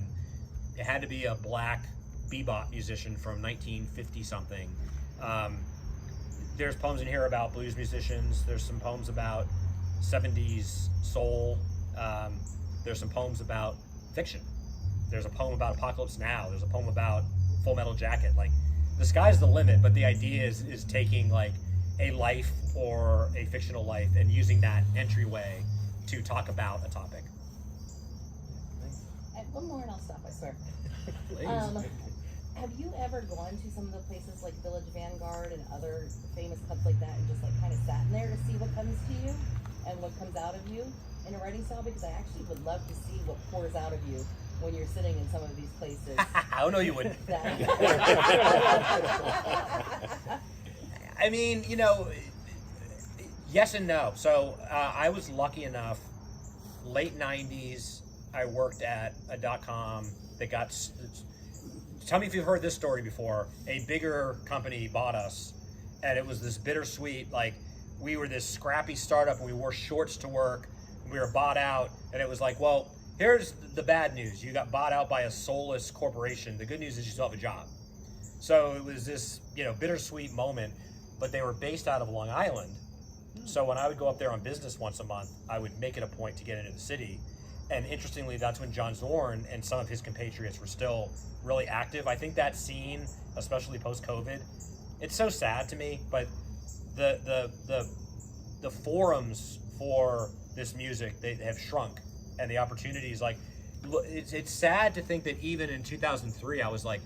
it had to be a black bebop musician from 1950 something. There's poems in here about blues musicians. There's some poems about 70s soul. There's some poems about fiction. There's a poem about Apocalypse Now. There's a poem about Full Metal Jacket. Like, the sky's the limit, but the idea is taking like a life or a fictional life and using that entryway to talk about a topic. And one more and I'll stop, I swear. Please. Have you ever gone to some of the places like Village Vanguard and other famous clubs like that and just like kind of sat in there to see what comes to you and what comes out of you in a writing style? Because I actually would love to see what pours out of you when you're sitting in some of these places. Oh, no, you wouldn't. I mean, you know, yes and no. So I was lucky enough, late 90s, I worked at a .com that got, tell me if you've heard this story before, a bigger company bought us, and it was this bittersweet, like, we were this scrappy startup, and we wore shorts to work, we were bought out, and it was like, well, here's the bad news. You got bought out by a soulless corporation. The good news is you still have a job. So it was this, you know, bittersweet moment, but they were based out of Long Island. So when I would go up there on business once a month, I would make it a point to get into the city. And interestingly, that's when John Zorn and some of his compatriots were still really active. I think that scene, especially post-COVID, it's so sad to me, but the forums for this music, they have shrunk, and the opportunities, like, it's sad to think that even in 2003, I was like,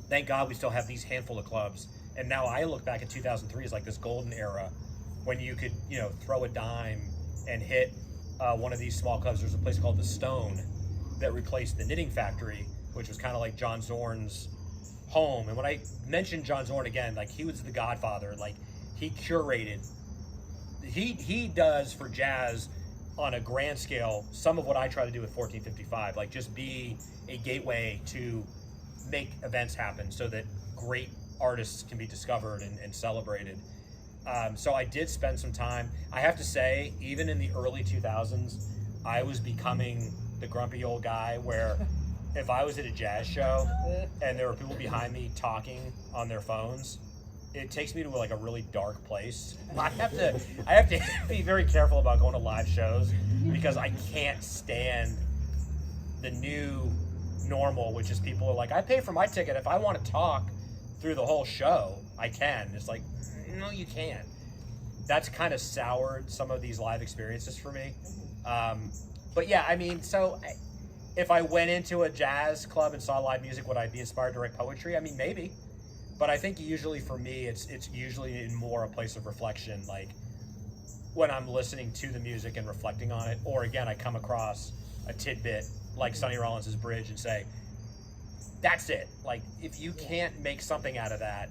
thank God we still have these handful of clubs. And now I look back at 2003 as like this golden era when you could, you know, throw a dime and hit one of these small clubs. There's a place called The Stone that replaced the Knitting Factory, which was kind of like John Zorn's home. And when I mentioned John Zorn again, like, he was the godfather. Like, he curated, he does for jazz on a grand scale some of what I try to do with 1455, like just be a gateway to make events happen so that great artists can be discovered and celebrated. So I did spend some time. I have to say, even in the early 2000s, I was becoming the grumpy old guy where if I was at a jazz show and there were people behind me talking on their phones, it takes me to like a really dark place. I have to be very careful about going to live shows because I can't stand the new normal, which is people are like, I pay for my ticket. If I want to talk through the whole show, I can. It's like, no, you can't. That's kind of soured some of these live experiences for me. But yeah, I mean, so if I went into a jazz club and saw live music, would I be inspired to write poetry? I mean, maybe. But I think usually for me, it's usually in more a place of reflection, like when I'm listening to the music and reflecting on it, or again, I come across a tidbit like Sonny Rollins' Bridge and say, that's it. Like, if you can't make something out of that,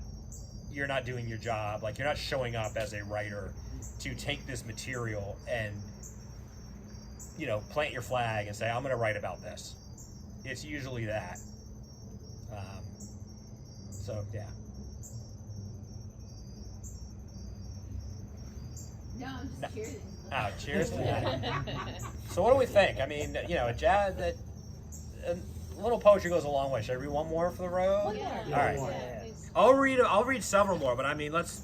you're not doing your job. Like, you're not showing up as a writer to take this material and, you know, plant your flag and say, I'm going to write about this. It's usually that. So, yeah. No, I'm just cheering. Oh, cheers to that. So what do we think? I mean, you know, a little poetry goes a long way. Should I read one more for the road? One more. All right. I'll read several more, but I mean, let's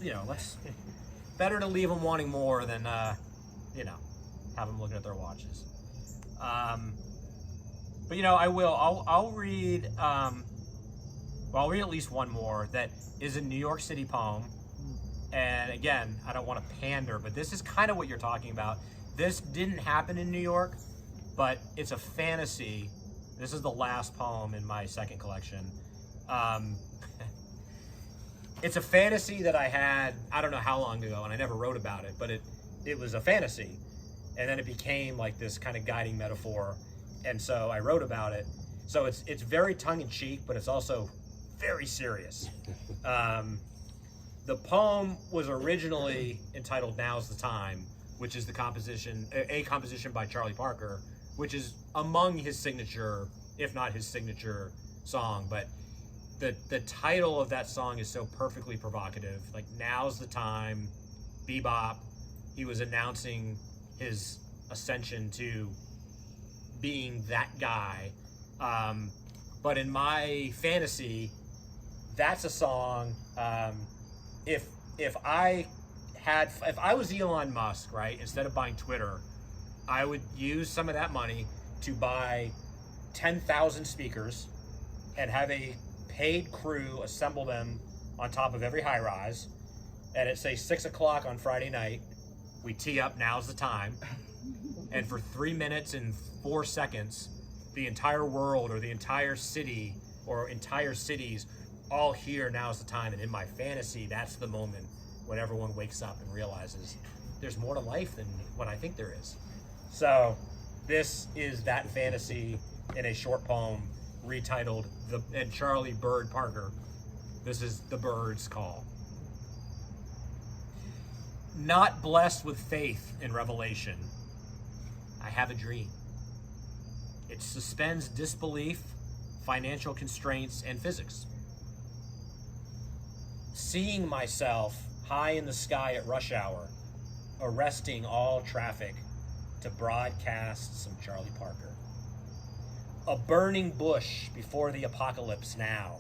better to leave them wanting more than, you know, have them looking at their watches. But you know, I'll read, I'll read at least one more that is a New York City poem. And again, I don't want to pander, but this is kind of what you're talking about. This didn't happen in New York, but it's a fantasy. This is the last poem in my second collection. It's a fantasy that I had, I don't know how long ago, and I never wrote about it, but it was a fantasy. And then it became like this kind of guiding metaphor. And so I wrote about it. So it's very tongue-in-cheek, but it's also very serious. The poem was originally entitled Now's the Time, which is a composition by Charlie Parker, which is among his signature, if not his signature song. But the title of that song is so perfectly provocative. Like, now's the time, bebop. He was announcing his ascension to being that guy. But in my fantasy, that's a song. If I was Elon Musk, right, instead of buying Twitter, I would use some of that money to buy 10,000 speakers and have a paid crew assemble them on top of every high rise. And at say 6 o'clock on Friday night, we tee up, now's the time. And for 3 minutes and 4 seconds, the entire world or the entire city or entire cities all hear, now's the time. And in my fantasy, that's the moment when everyone wakes up and realizes there's more to life than what I think there is. So this is that fantasy in a short poem retitled and Charlie Bird Parker. This is The Bird's Call. Not blessed with faith in revelation, I have a dream. It suspends disbelief, financial constraints, and physics. Seeing myself high in the sky at rush hour, arresting all traffic to broadcast some Charlie Parker. A burning bush before the apocalypse now.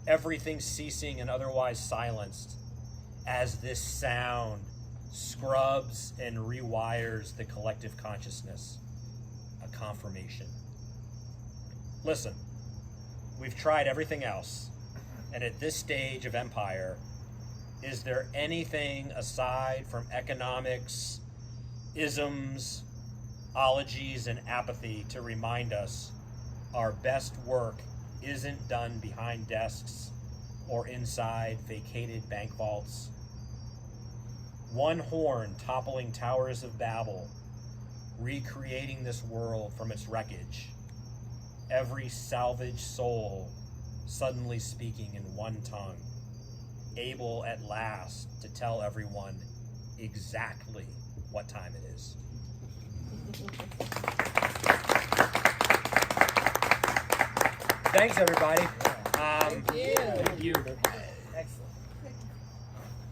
Everything ceasing and otherwise silenced as this sound scrubs and rewires the collective consciousness. A confirmation. Listen, we've tried everything else, and at this stage of empire, is there anything aside from economics, isms, ologies, and apathy to remind us our best work isn't done behind desks or inside vacated bank vaults? One horn toppling towers of Babel, recreating this world from its wreckage. Every salvaged soul suddenly speaking in one tongue, able at last to tell everyone exactly what time it is. Thanks, everybody. Thank you. Thank you. Excellent.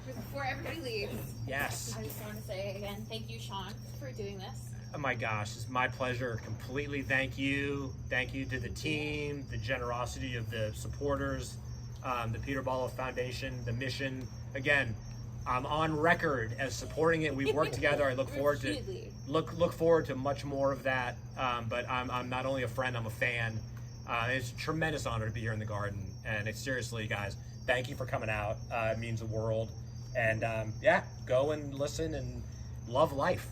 Before everybody leaves, Yes. I just want to say again, thank you, Sean, for doing this. Oh my gosh, it's my pleasure completely. Thank you. Thank you to the team, the generosity of the supporters, the Peter Bullough Foundation, the mission. Again, I'm on record as supporting it. We've worked together. I look forward to look forward to much more of that. But I'm not only a friend, I'm a fan. It's a tremendous honor to be here in the garden. And it's seriously, guys, thank you for coming out. It means the world. And yeah, go and listen and love life.